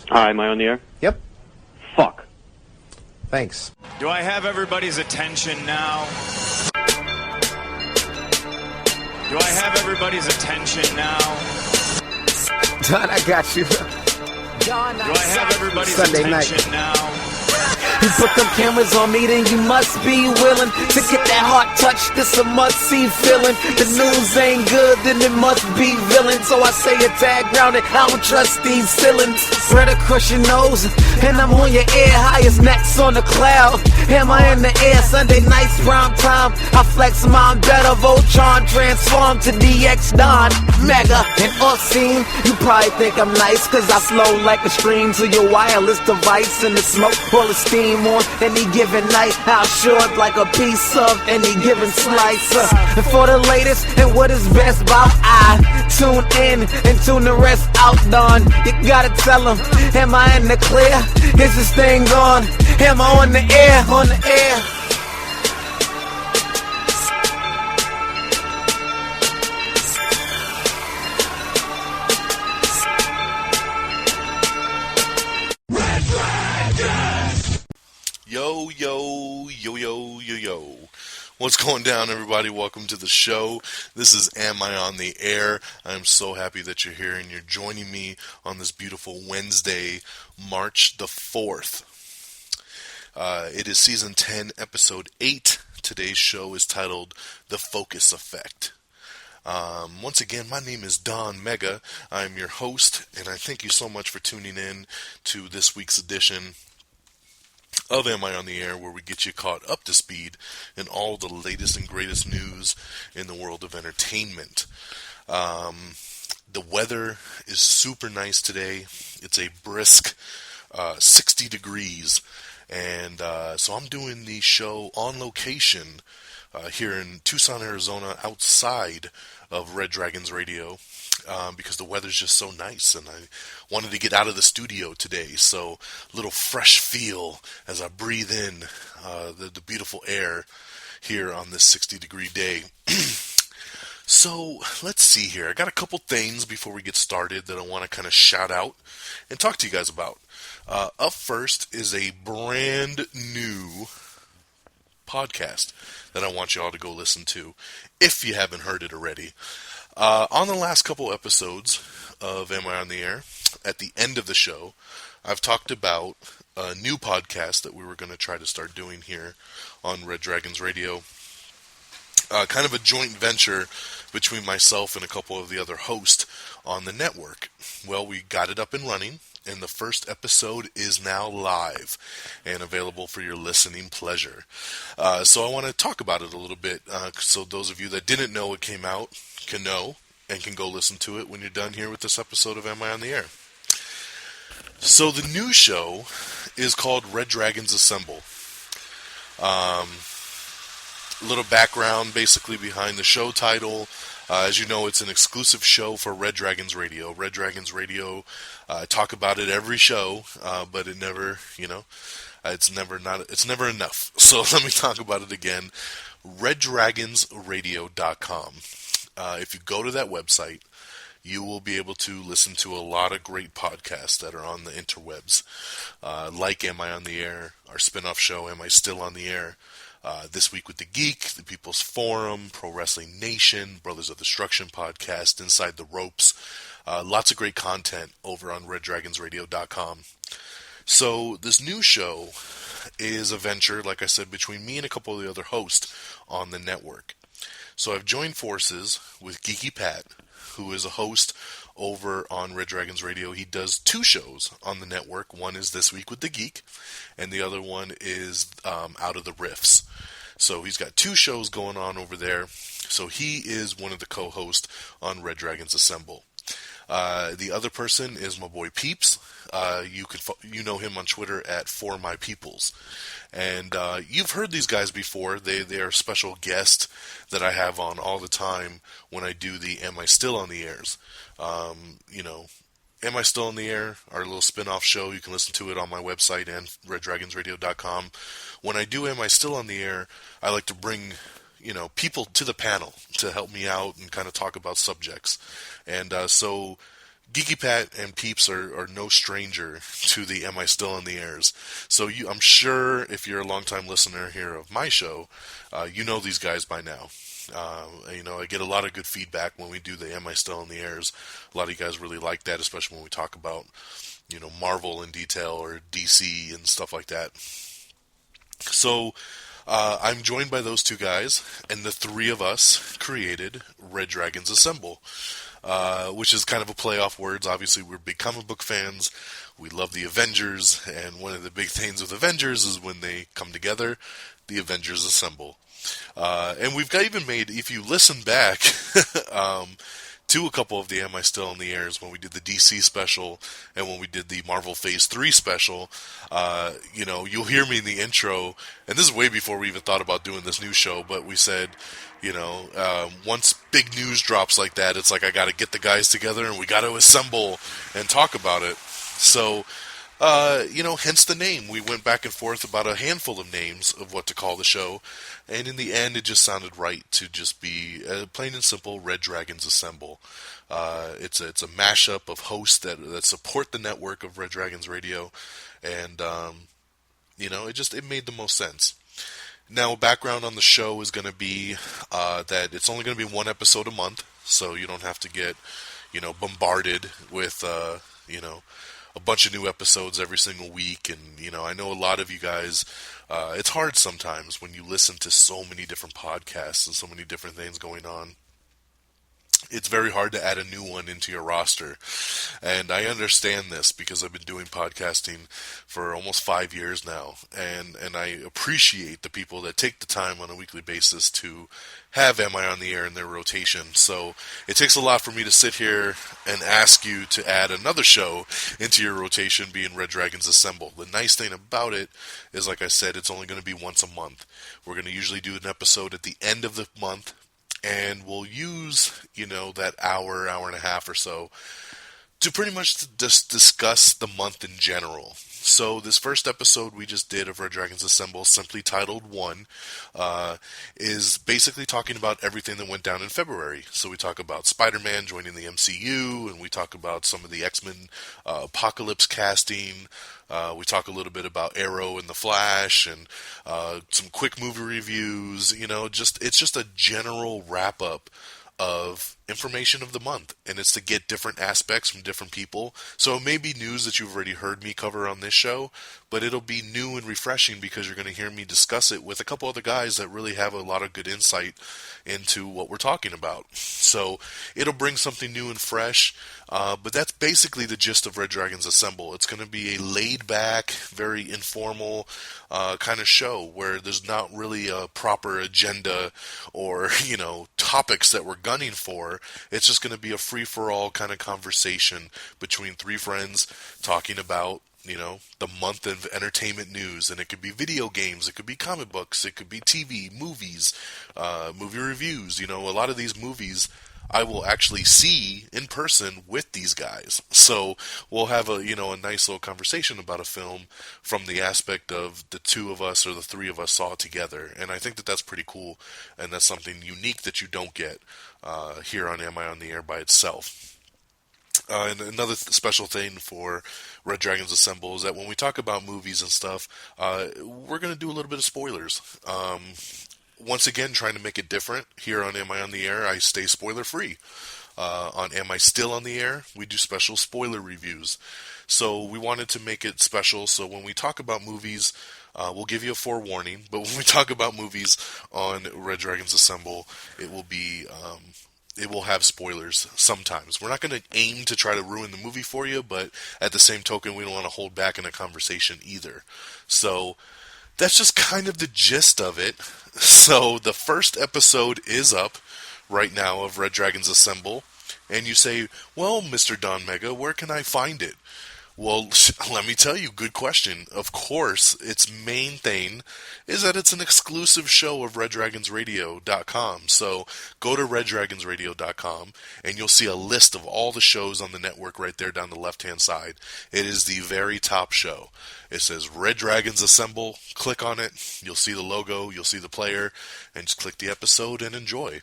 Hi, am I on the air? Yep. Fuck. Thanks. Do I have everybody's attention now? Do I have everybody's attention now? Don, I got you. Do I have everybody's Sunday attention night. now? You put them cameras on me, then you must be willing to get that heart touch. This a must-see feeling. The news ain't good, then it must be villain. So I say a tag grounded, I don't trust these ceilings. Spread across your nose, and I'm on your ear. Highest necks on the cloud. Am I in the air? Sunday nights, prime time. I flex mine better. Voltron transform to DX Don. Mega and obscene. You probably think I'm nice, cause I slow like a stream to your wireless device. And the smoke full of steam on any given night. I'll short like a piece of any given slice. And for the latest and what is best about, I tune in and tune the rest out, Don. You gotta tell them, am I in the clear? Is this thing on? Am I on the air? On the air? Yo, yo, yo, yo, yo, yo. What's going down, everybody? Welcome to the show. This is Am I on the Air? I'm so happy that you're here and you're joining me on this beautiful Wednesday, March the 4th. It is Season 10, Episode 8. Today's show is titled The Focus Effect. Once again, my name is Don Mega. I'm your host, and I thank you so much for tuning in to this week's edition of Am I on the Air, where we get you caught up to speed in all the latest and greatest news in the world of entertainment. The weather is super nice today. It's a brisk 60 degrees, and so I'm doing the show on location here in Tucson, Arizona, outside of Red Dragons Radio. Because the weather's just so nice, and I wanted to get out of the studio today, so a little fresh feel as I breathe in the beautiful air here on this 60-degree day. So, let's see here. I got a couple things before we get started that I want to kind of shout out and talk to you guys about. Up first is a brand new podcast that I want you all to go listen to, if you haven't heard it already. On the last couple episodes of Am I on the Air, at the end of the show, I've talked about a new podcast that we were going to try to start doing here on Red Dragons Radio. Kind of a joint venture between myself and a couple of the other hosts on the network. Well, we got it up and running, and the first episode is now live and available for your listening pleasure. So I want to talk about it a little bit, so those of you that didn't know it came out can know and can go listen to it when you're done here with this episode of Am I on the Air. So the new show is called Red Dragons Assemble. A little background basically behind the show title. As you know, it's an exclusive show for Red Dragons Radio. Red Dragons Radio, talk about it every show, but it never, it's never enough. So let me talk about it again. RedDragonsRadio.com. If you go to that website, you will be able to listen to a lot of great podcasts that are on the interwebs, like Am I on the Air, our spin-off show, Am I Still on the Air, This Week with the Geek, The People's Forum, Pro Wrestling Nation, Brothers of Destruction podcast, Inside the Ropes. Lots of great content over on RedDragonsRadio.com. So this new show is a venture, like I said, between me and a couple of the other hosts on the network. So I've joined forces with Geeky Pat, who is a host over on Red Dragons Radio. He does two shows on the network. One is This Week with the Geek, and the other one is Out of the Riffs. So he's got two shows going on over there. So he is one of the co-hosts on Red Dragons Assemble. The other person is my boy Peeps. You know him on Twitter at For My Peoples. And you've heard these guys before. They are special guests that I have on all the time when I do the Am I Still on the Airs. Am I Still on the Air? Our little spin-off show. You can listen to it on my website and RedDragonsRadio.com. When I do Am I Still on the Air, I like to bring people to the panel to help me out and kind of talk about subjects. And so Geeky Pat and Peeps are no stranger to the Am I Still in the Airs. So I'm sure if you're a longtime listener here of my show, you know these guys by now. I get a lot of good feedback when we do the Am I Still in the Airs. A lot of you guys really like that, especially when we talk about, Marvel in detail or DC and stuff like that. So I'm joined by those two guys, and the three of us created Red Dragons Assemble, which is kind of a play off words. Obviously, we're big comic book fans. We love the Avengers, and one of the big things with Avengers is when they come together, the Avengers Assemble. And we've got even made, if you listen back to a couple of the Am I Still in the Airs, when we did the DC special and when we did the Marvel Phase 3 special, you'll hear me in the intro, and this is way before we even thought about doing this new show, but we said, once big news drops like that, it's like I got to get the guys together and we got to assemble and talk about it. So, hence the name. We went back and forth about a handful of names of what to call the show, and in the end, it just sounded right to just be plain and simple Red Dragons Assemble. It's a mashup of hosts that support the network of Red Dragons Radio, and it made the most sense. Now, background on the show is going to be that it's only going to be one episode a month, so you don't have to get bombarded with a bunch of new episodes every single week. And I know a lot of you guys, it's hard sometimes when you listen to so many different podcasts and so many different things going on. It's very hard to add a new one into your roster. And I understand this because I've been doing podcasting for almost 5 years now. And I appreciate the people that take the time on a weekly basis to have Am I on the Air in their rotation. So it takes a lot for me to sit here and ask you to add another show into your rotation, being Red Dragons Assemble. The nice thing about it is, like I said, it's only going to be once a month. We're going to usually do an episode at the end of the month, and we'll use, that hour and a half or so to pretty much just discuss the month in general. So this first episode we just did of Red Dragons Assemble, simply titled 1, is basically talking about everything that went down in February. So we talk about Spider-Man joining the MCU, and we talk about some of the X-Men Apocalypse casting. We talk a little bit about Arrow and the Flash, and some quick movie reviews. It's just a general wrap-up of information of the month, and it's to get different aspects from different people. So it may be news that you've already heard me cover on this show, but it'll be new and refreshing because you're going to hear me discuss it with a couple other guys that really have a lot of good insight into what we're talking about. So it'll bring something new and fresh, but that's basically the gist of Red Dragons Assemble. It's going to be a laid-back, very informal kind of show where there's not really a proper agenda or, topics that we're gunning for. It's just going to be a free-for-all kind of conversation between three friends talking about, the month of entertainment news. And it could be video games, it could be comic books, it could be TV, movies, movie reviews. A lot of these movies I will actually see in person with these guys. So we'll have a nice little conversation about a film from the aspect of the two of us or the three of us saw it together. And I think that that's pretty cool, and that's something unique that you don't get here on Am I on the Air by itself. And another special thing for Red Dragons Assemble is that when we talk about movies and stuff, we're going to do a little bit of spoilers. Once again, trying to make it different. Here on Am I on the Air, I stay spoiler-free. On Am I Still on the Air, we do special spoiler reviews. So we wanted to make it special, so when we talk about movies, we'll give you a forewarning, but when we talk about movies on Red Dragons Assemble, it will be... it will have spoilers sometimes. We're not going to aim to try to ruin the movie for you, but at the same token, we don't want to hold back in a conversation either. So that's just kind of the gist of it. So the first episode is up right now of Red Dragons Assemble, and you say, well, Mr. Don Mega, where can I find it? Well, let me tell you, good question. Of course, its main thing is that it's an exclusive show of RedDragonsRadio.com. So go to RedDragonsRadio.com and you'll see a list of all the shows on the network right there down the left-hand side. It is the very top show. It says Red Dragons Assemble. Click on it. You'll see the logo. You'll see the player. And just click the episode and enjoy.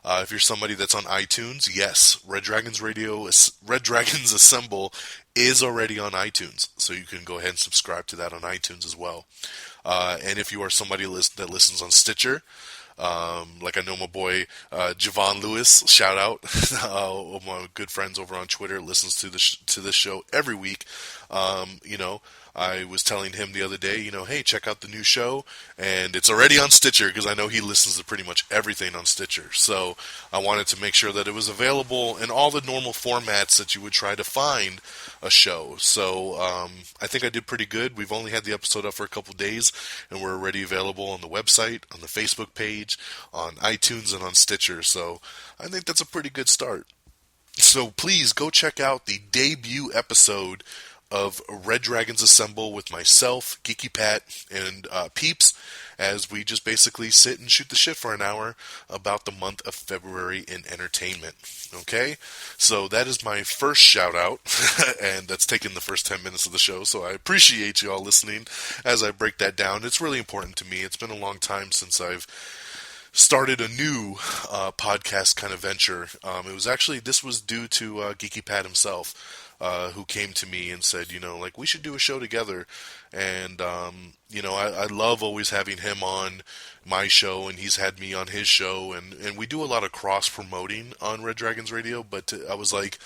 If you're somebody that's on iTunes, yes, Red Dragons Assemble is already on iTunes, so you can go ahead and subscribe to that on iTunes as well. And if you are somebody that listens on Stitcher, like I know my boy Javon Lewis, shout out, one of my good friends over on Twitter, listens to this show every week. I was telling him the other day, hey, check out the new show, and it's already on Stitcher, because I know he listens to pretty much everything on Stitcher. So I wanted to make sure that it was available in all the normal formats that you would try to find a show. So I think I did pretty good. We've only had the episode up for a couple days, and we're already available on the website, on the Facebook page, on iTunes, and on Stitcher. So I think that's a pretty good start. So please go check out the debut episode of Red Dragons Assemble with myself, Geeky Pat, and Peeps, as we just basically sit and shoot the shit for an hour about the month of February in entertainment. Okay? So that is my first shout out, and that's taken the first 10 minutes of the show, so I appreciate you all listening as I break that down. It's really important to me. It's been a long time since I've started a new podcast kind of venture. This was due to Geeky Pat himself, who came to me and said, we should do a show together. And, I love always having him on my show, and he's had me on his show, and we do a lot of cross-promoting on Red Dragons Radio, but I was like,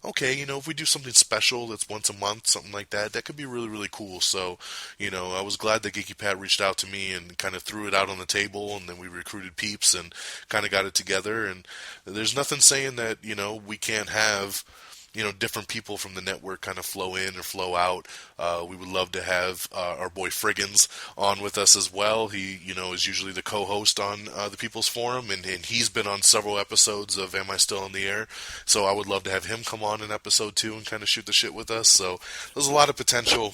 okay, if we do something special that's once a month, something like that, that could be really, really cool. So, I was glad that Geeky Pat reached out to me and kind of threw it out on the table, and then we recruited Peeps and kind of got it together. And there's nothing saying that, we can't have different people from the network kind of flow in or flow out. We would love to have our boy Friggins on with us as well. He, is usually the co-host on the People's Forum, and he's been on several episodes of Am I Still in the Air? So I would love to have him come on in episode 2 and kind of shoot the shit with us. So there's a lot of potential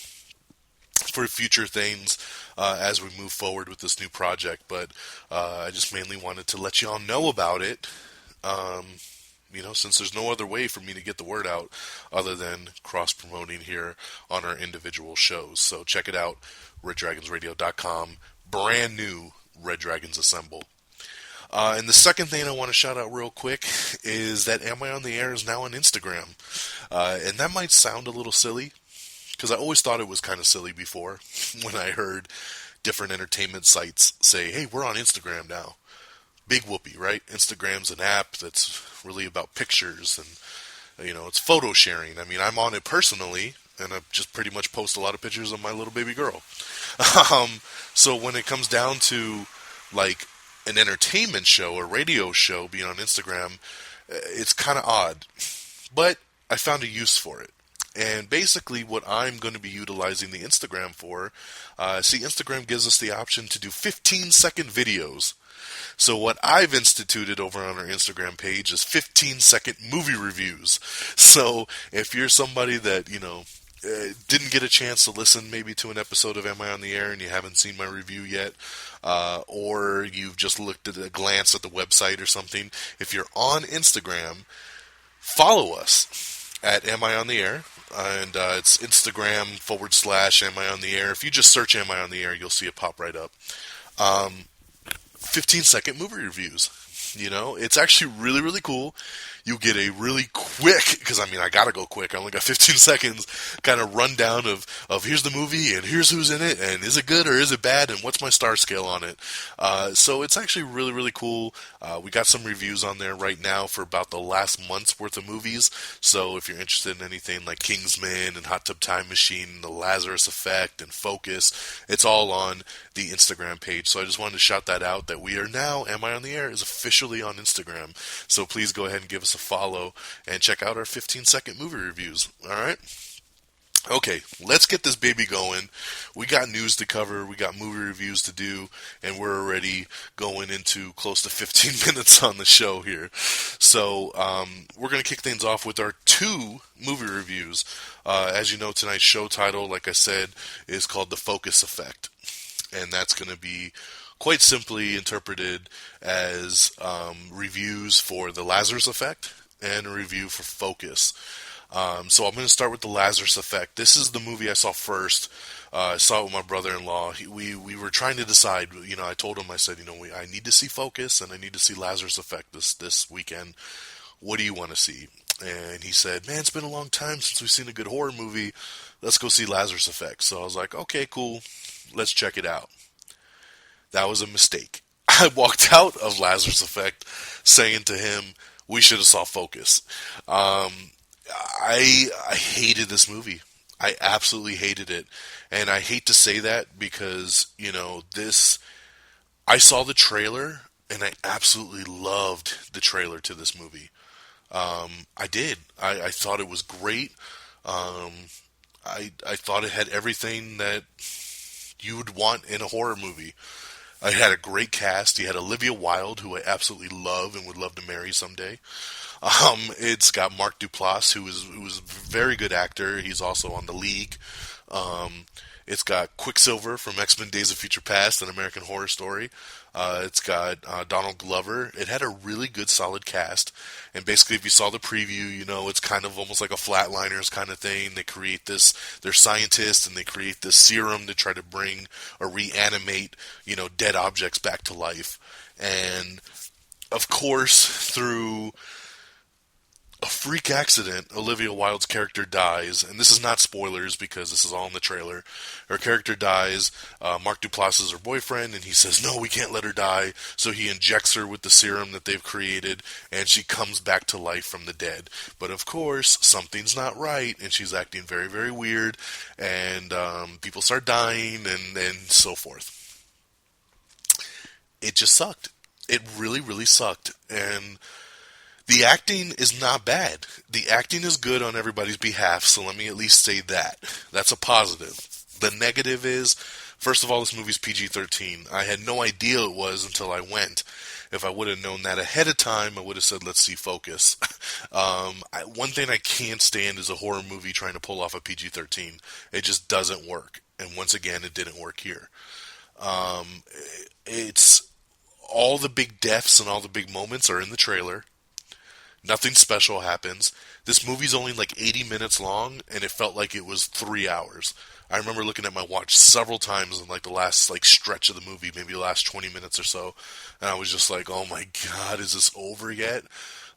for future things as we move forward with this new project, but I just mainly wanted to let you all know about it. Since there's no other way for me to get the word out other than cross-promoting here on our individual shows. So check it out, reddragonsradio.com, brand new Red Dragons Assemble. And the second thing I want to shout out real quick is that Am I on the Air is now on Instagram. And that might sound a little silly, because I always thought it was kind of silly before when I heard different entertainment sites say, hey, we're on Instagram now. Big whoopee, right? Instagram's an app that's really about pictures and, it's photo sharing. I mean, I'm on it personally, and I just pretty much post a lot of pictures of my little baby girl. So when it comes down to, like, an entertainment show or radio show being on Instagram, it's kind of odd. But I found a use for it. And basically what I'm going to be utilizing the Instagram for, Instagram gives us the option to do 15-second videos. So what I've instituted over on our Instagram page is 15-second movie reviews. So if you're somebody that, didn't get a chance to listen maybe to an episode of Am I on the Air and you haven't seen my review yet, or you've just looked at a glance at the website or something, if you're on Instagram, follow us at Am I on the Air? And it's Instagram /Am I on the Air. If you just search Am I on the Air, you'll see it pop right up. 15-second movie reviews. It's actually really, really cool. You get a really quick, because I gotta go quick, I only got 15 seconds, kind of rundown of here's the movie, and here's who's in it, and is it good or is it bad, and what's my star scale on it. So it's actually really, really cool. We got some reviews on there right now for about the last month's worth of movies, so if you're interested in anything like Kingsman and Hot Tub Time Machine, The Lazarus Effect, and Focus, it's all on the Instagram page. So I just wanted to shout that out, that we are now, Am I on the Air, is officially on Instagram. So please go ahead and give us a follow and check out our 15-second movie reviews. Alright? Okay, let's get this baby going. We got news to cover, we got movie reviews to do, and we're already going into close to 15 minutes on the show here. So, we're going to kick things off with our 2 movie reviews. As you know, tonight's show title, like I said, is called The Focus Effect. And that's going to be quite simply interpreted as reviews for The Lazarus Effect and a review for Focus. So I'm going to start with the Lazarus Effect. This is the movie I saw first. I saw it with my brother-in-law. We were trying to decide. I told him, I said, I need to see Focus and I need to see Lazarus Effect this weekend. What do you want to see? And he said, man, it's been a long time since we've seen a good horror movie. Let's go see Lazarus Effect. So I was like, okay, cool. Let's check it out. That was a mistake. I walked out of Lazarus Effect saying to him, we should have saw Focus. I hated this movie. I absolutely hated it. And I hate to say that because, I saw the trailer and I absolutely loved the trailer to this movie. I did. I thought it was great. I thought it had everything that you would want in a horror movie. It had a great cast. You had Olivia Wilde, who I absolutely love and would love to marry someday. It's got Mark Duplass, who was a very good actor. He's also on The League. It's got Quicksilver from X-Men Days of Future Past and American Horror Story. It's got Donald Glover. It had a really good, solid cast. And basically, if you saw the preview, it's kind of almost like a Flatliners kind of thing. They create this, they're scientists, and they create this serum to try to bring or reanimate, dead objects back to life. And, of course, through a freak accident, Olivia Wilde's character dies, and this is not spoilers because this is all in the trailer. Her character dies, Mark Duplass is her boyfriend, and he says, no, we can't let her die, so he injects her with the serum that they've created, and she comes back to life from the dead. But of course, something's not right, and she's acting very, very weird, and people start dying, and so forth. It just sucked. It really, really sucked, and the acting is not bad. The acting is good on everybody's behalf, so let me at least say that. That's a positive. The negative is, first of all, this movie's PG-13. I had no idea it was until I went. If I would have known that ahead of time, I would have said, let's see Focus. One thing I can't stand is a horror movie trying to pull off a PG-13. It just doesn't work. And once again, it didn't work here. It's all the big deaths and all the big moments are in the trailer. Nothing special happens. This movie's only like 80 minutes long, and it felt like it was 3 hours. I remember looking at my watch several times in like the last stretch of the movie, maybe the last 20 minutes or so, and I was just like, oh my god, is this over yet?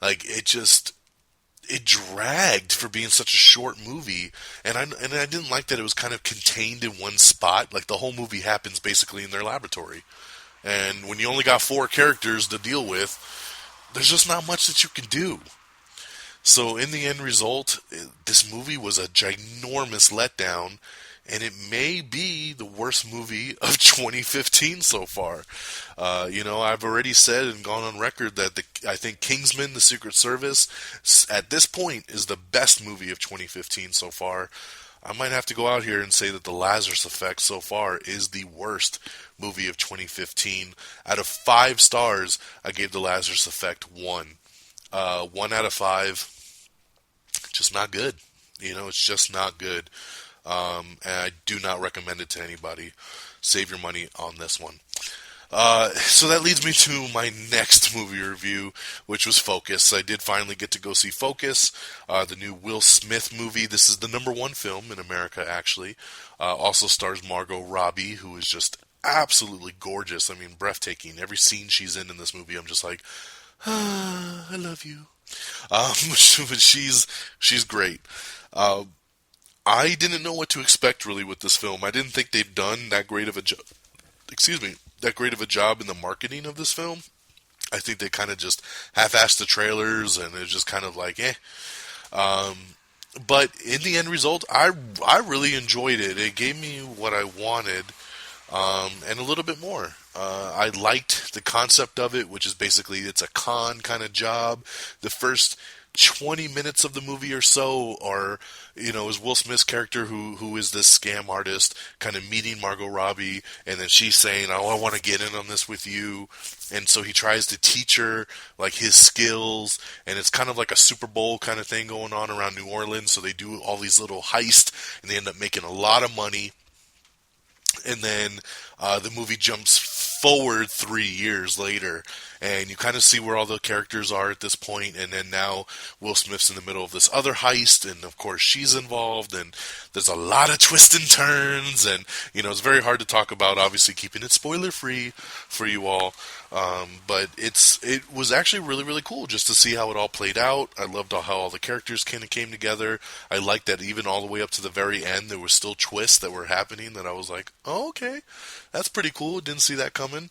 It dragged for being such a short movie, and I didn't like that it was kind of contained in one spot. Like the whole movie happens basically in their laboratory, and when you only got 4 characters to deal with, there's just not much that you can do. So in the end result, this movie was a ginormous letdown, and it may be the worst movie of 2015 so far. I've already said and gone on record that I think Kingsman: The Secret Service, at this point, is the best movie of 2015 so far. I might have to go out here and say that The Lazarus Effect so far is the worst movie of 2015. Out of 5 stars, I gave The Lazarus Effect 1. 1 out of 5, just not good. It's just not good. And I do not recommend it to anybody. Save your money on this one. So that leads me to my next movie review, which was Focus. I did finally get to go see Focus, the new Will Smith movie. This is the #1 film in America, actually. Also stars Margot Robbie, who is just absolutely gorgeous. I mean, breathtaking. Every scene she's in this movie, I'm just like, I love you. She's great. I didn't know what to expect really with this film. I didn't think they'd done that great of a job. That great of a job in the marketing of this film. I think they kind of just half-assed the trailers, and it's just kind of like, eh. But in the end result, I really enjoyed it. It gave me what I wanted, and a little bit more. I liked the concept of it, which is basically it's a con kind of job. The first 20 minutes of the movie or so are, is Will Smith's character who is this scam artist kind of meeting Margot Robbie, and then she's saying, oh, I want to get in on this with you. And so he tries to teach her like his skills, and it's kind of like a Super Bowl kind of thing going on around New Orleans. So they do all these little heists, and they end up making a lot of money. And then the movie jumps forward 3 years later, and you kind of see where all the characters are at this point, and then now Will Smith's in the middle of this other heist, and of course she's involved, and there's a lot of twists and turns, and it's very hard to talk about, obviously keeping it spoiler free for you all. But it was actually really, really cool just to see how it all played out. I loved how all the characters kind of came together. I liked that even all the way up to the very end, there were still twists that were happening that I was like, oh, okay, that's pretty cool. Didn't see that coming.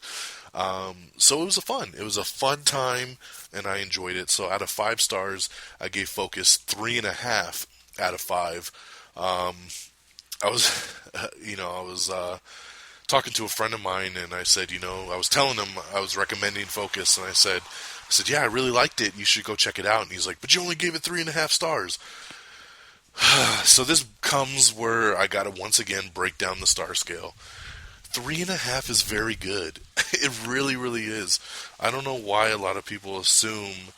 So it was a fun time, and I enjoyed it. So out of 5 stars, I gave Focus 3.5 out of 5. I was talking to a friend of mine, and I said, I was telling him I was recommending Focus, and I said, yeah, I really liked it. You should go check it out. And he's like, but you only gave it 3.5 stars. So this comes where I got to once again break down the star scale. 3.5 is very good. It really, really is. I don't know why a lot of people assume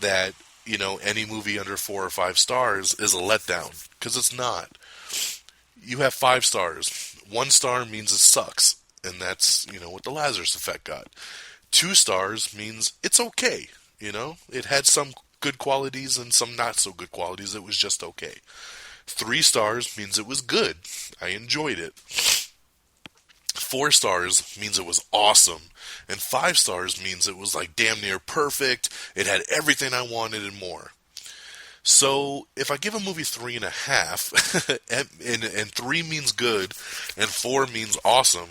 that, any movie under 4 or 5 stars is a letdown, because it's not. You have 5 stars. 1 star means it sucks, and that's, what the Lazarus effect got. 2 stars means it's okay, It had some good qualities and some not so good qualities. It was just okay. 3 stars means it was good. I enjoyed it. 4 stars means it was awesome. And 5 stars means it was like damn near perfect. It had everything I wanted and more. So if I give a movie 3.5, and 3 means good, and 4 means awesome,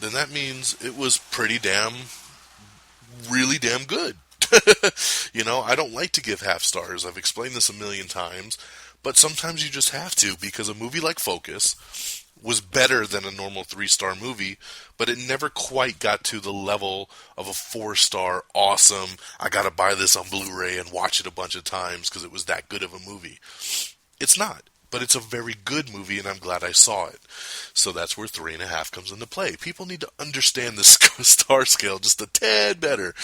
then that means it was really damn good. I don't like to give half stars. I've explained this a million times, but sometimes you just have to, because a movie like Focus was better than a normal 3-star movie, but it never quite got to the level of a 4-star awesome, I gotta buy this on Blu-ray and watch it a bunch of times because it was that good of a movie. It's not. But it's a very good movie, and I'm glad I saw it. So that's where 3.5 comes into play. People need to understand the star scale just a tad better,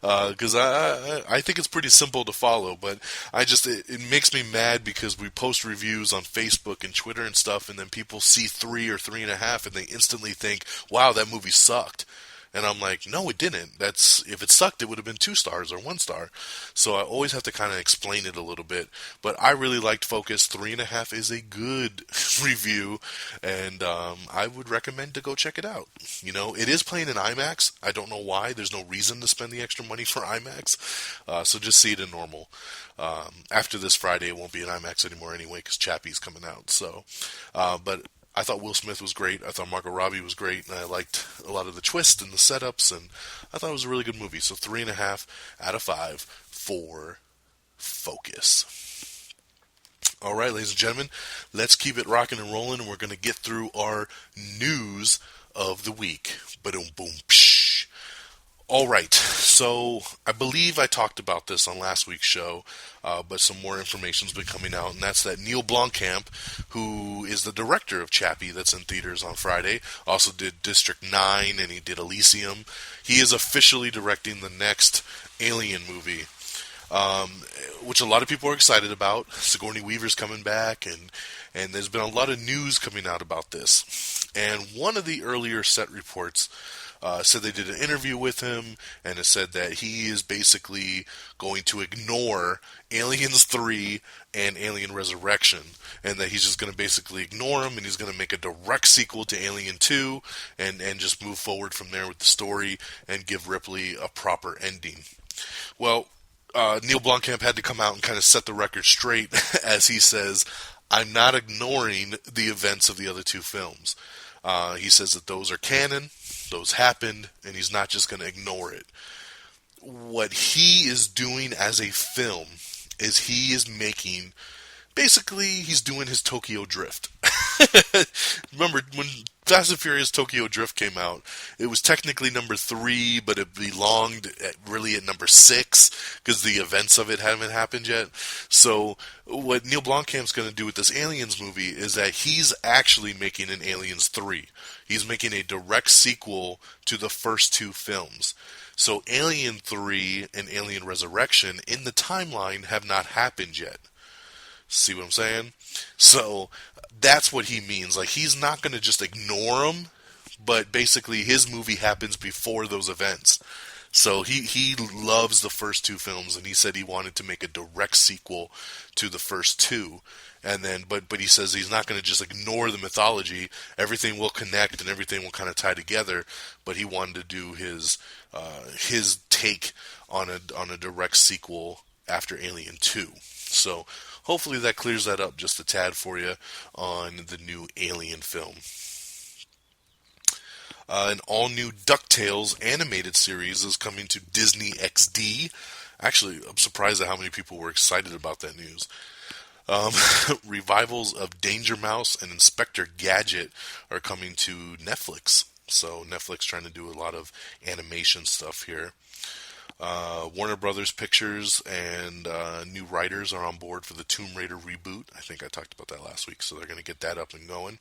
because I think it's pretty simple to follow. But it makes me mad because we post reviews on Facebook and Twitter and stuff, and then people see 3 or 3.5, and they instantly think, "Wow, that movie sucked." And I'm like, no, it didn't. If it sucked, it would have been 2 stars or 1 star. So I always have to kind of explain it a little bit. But I really liked Focus. 3.5 is a good review, and I would recommend to go check it out. It is playing in IMAX. I don't know why. There's no reason to spend the extra money for IMAX. So just see it in normal. After this Friday, it won't be in IMAX anymore anyway, because Chappie's coming out. So, but I thought Will Smith was great. I thought Margot Robbie was great. And I liked a lot of the twists and the setups. And I thought it was a really good movie. So 3.5 out of 5 for Focus. All right, ladies and gentlemen, let's keep it rocking and rolling. And we're going to get through our news of the week. Ba-dum, boom, psh. All right, so I believe I talked about this on last week's show, but some more information's been coming out, and that's that Neil Blomkamp, who is the director of Chappie that's in theaters on Friday, also did District 9, and he did Elysium. He is officially directing the next Alien movie, which a lot of people are excited about. Sigourney Weaver's coming back, and there's been a lot of news coming out about this. And one of the earlier set reports said they did an interview with him, and it said that he is basically going to ignore Aliens 3 and Alien Resurrection, and that he's just going to basically ignore them, and he's going to make a direct sequel to Alien 2, and just move forward from there with the story, and give Ripley a proper ending. Well, Neil Blomkamp had to come out and kind of set the record straight, as he says, I'm not ignoring the events of the other 2 films. He says that those are canon, those happened, and he's not just going to ignore it. What he is doing as a film is he is making, basically, he's doing his Tokyo Drift. Remember, when Fast and Furious Tokyo Drift came out, it was technically number 3, but it belonged really at number 6, because the events of it haven't happened yet. So, what Neil Blomkamp's going to do with this Aliens movie is that he's actually making an Aliens 3. He's making a direct sequel to the first 2 films. So, Alien 3 and Alien Resurrection in the timeline have not happened yet. See what I'm saying? So, that's what he means. Like, he's not going to just ignore them, but basically his movie happens before those events. So he loves the first two films, and he said he wanted to make a direct sequel to the first two. And then, but he says he's not going to just ignore the mythology. Everything will connect and everything will kind of tie together. But he wanted to do his take on a direct sequel after Alien 2. So hopefully that clears that up just a tad for you on the new Alien film. An all-new DuckTales animated series is coming to Disney XD. Actually, I'm surprised at how many people were excited about that news. Revivals of Danger Mouse and Inspector Gadget are coming to Netflix. So Netflix trying to do a lot of animation stuff here. Warner Brothers Pictures and new writers are on board for the Tomb Raider reboot. I think I talked about that last week, so they're going to get that up and going.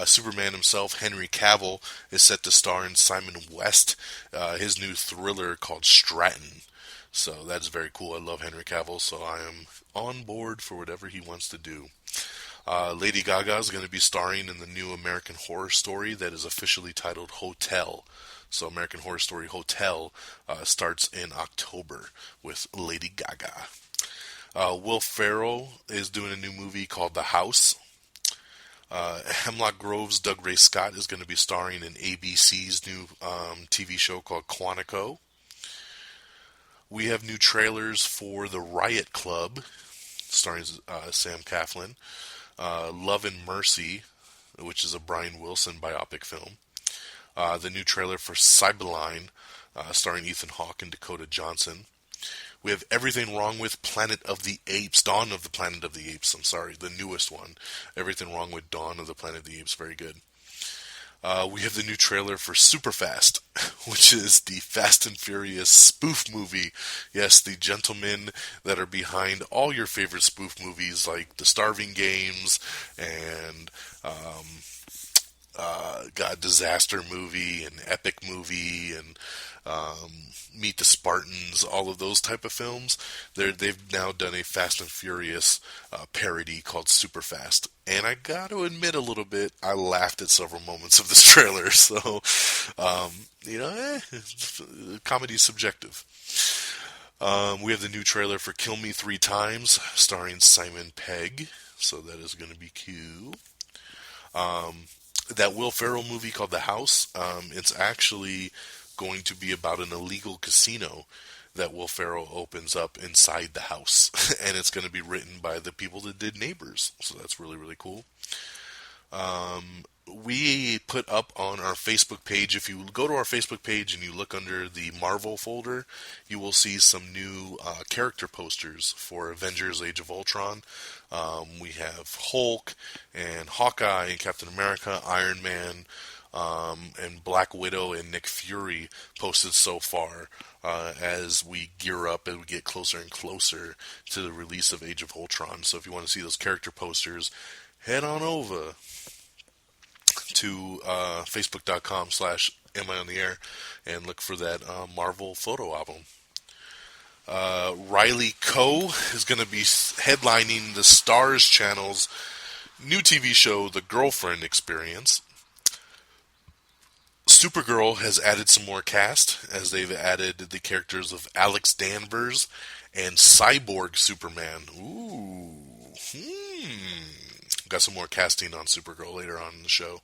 Superman himself, Henry Cavill, is set to star in Simon West, his new thriller called Stratton. So that's very cool. I love Henry Cavill, so I am on board for whatever he wants to do. Lady Gaga is going to be starring in the new American Horror Story that is officially titled Hotel. So American Horror Story Hotel starts in October with Lady Gaga. Will Ferrell is doing a new movie called The House. Hemlock Grove's Doug Ray Scott is going to be starring in ABC's new TV show called Quantico. We have new trailers for The Riot Club, starring Sam Claflin. Love and Mercy, which is a Brian Wilson biopic film. The new trailer for Cyberline, starring Ethan Hawke and Dakota Johnson. We have Everything Wrong with Planet of the Apes, Dawn of the Planet of the Apes, the newest one. Everything Wrong with Dawn of the Planet of the Apes, very good. We have the new trailer for Superfast, which is the Fast and Furious spoof movie. Yes, the gentlemen that are behind all your favorite spoof movies like The Starving Games and Disaster Movie and Epic Movie and Meet the Spartans, all of those type of films. They've now done a Fast and Furious parody called Superfast. And I got to admit a little bit, I laughed at several moments of this trailer. So, comedy's subjective. We have the new trailer for Kill Me Three Times, starring Simon Pegg. So that is going to be cool. That Will Ferrell movie called The House, it's actually going to be about an illegal casino that Will Ferrell opens up inside the house. And it's going to be written by the people that did Neighbors. So that's really, really cool. We put up on our Facebook page, if you go to our Facebook page and you look under the Marvel folder, you will see some new character posters for Avengers Age of Ultron. We have Hulk and Hawkeye and Captain America, Iron Man, and Black Widow and Nick Fury posted so far as we gear up and we get closer and closer to the release of Age of Ultron. So if you want to see those character posters, head on over to facebook.com/AmIOnTheAir and look for that Marvel photo album. Riley Coe is going to be headlining the Stars Channel's new TV show, The Girlfriend Experience. Supergirl has added some more cast, as they've added the characters of Alex Danvers and Cyborg Superman. Ooh. Got some more casting on Supergirl later on in the show.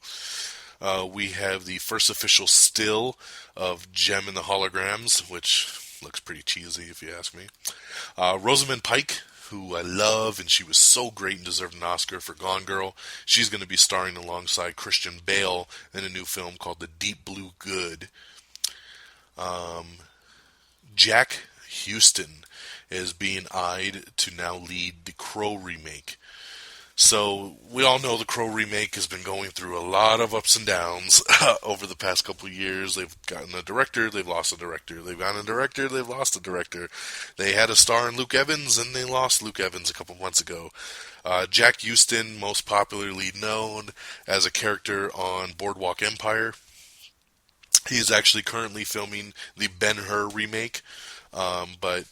We have the first official still of Jem and the Holograms, which looks pretty cheesy if you ask me. Rosamund Pike, who I love, and she was so great and deserved an Oscar for Gone Girl. She's going to be starring alongside Christian Bale in a new film called The Deep Blue Good. Jack Houston is being eyed to now lead the Crow remake. So we all know the Crow remake has been going through a lot of ups and downs over the past couple of years. They've gotten a director, they've lost a director. They've gotten a director, they've lost a director. They had a star in Luke Evans, and they lost Luke Evans a couple months ago. Jack Houston, most popularly known as a character on Boardwalk Empire. He is actually currently filming the Ben-Hur remake, but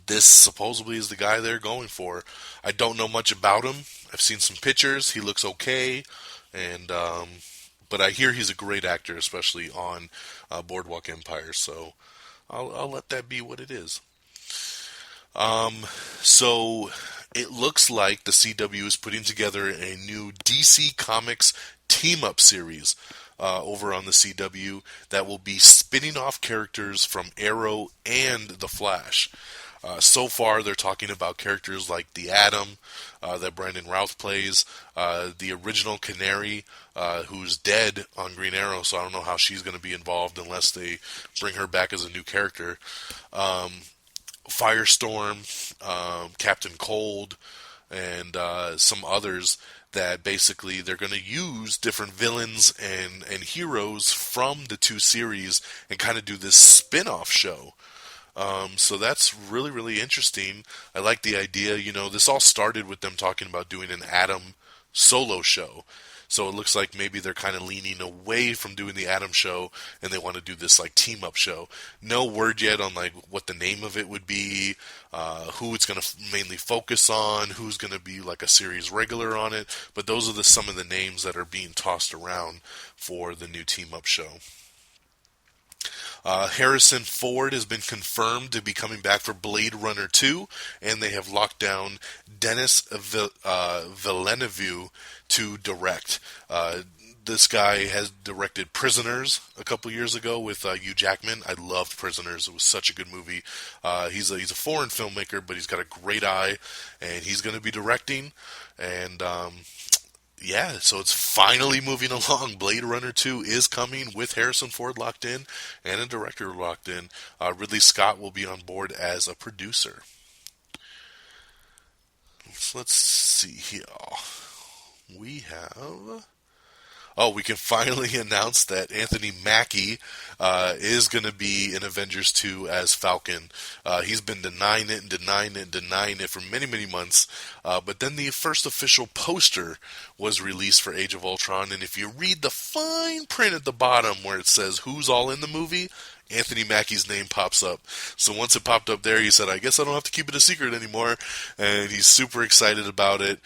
this supposedly is the guy they're going for. I don't know much about him. I've seen some pictures. He looks okay, and But I hear he's a great actor, especially on Boardwalk Empire. So I'll let that be what it is. So it looks like the CW is putting together a new DC Comics team-up series over on the CW that will be spinning off characters from Arrow and The Flash. So far, they're talking about characters like the Atom that Brandon Routh plays, the original Canary, who's dead on Green Arrow, so I don't know how she's going to be involved unless they bring her back as a new character. Firestorm, Captain Cold, and some others that basically they're going to use different villains and heroes from the two series and kind of do this spin-off show. So that's really, really interesting. I like the idea. You know, this all started with them talking about doing an Atom solo show. So it looks like maybe they're kind of leaning away from doing the Atom show and they want to do this like team up show. No word yet on like what the name of it would be, who it's going to mainly focus on, who's going to be like a series regular on it. But those are some of the names that are being tossed around for the new team up show. Harrison Ford has been confirmed to be coming back for Blade Runner 2, and they have locked down Denis Villeneuve to direct. This guy has directed Prisoners a couple years ago with Hugh Jackman. I loved Prisoners. It was such a good movie. He's a foreign filmmaker, but he's got a great eye, and he's going to be directing. And yeah, so it's finally moving along. Blade Runner 2 is coming with Harrison Ford locked in and a director locked in. Ridley Scott will be on board as a producer. So let's see here. We have... Oh, we can finally announce that Anthony Mackie is going to be in Avengers 2 as Falcon. He's been denying it for many, many months. But then the first official poster was released for Age of Ultron. And if you read the fine print at the bottom where it says who's all in the movie, Anthony Mackie's name pops up. So once it popped up there, he said, I guess I don't have to keep it a secret anymore. And he's super excited about it.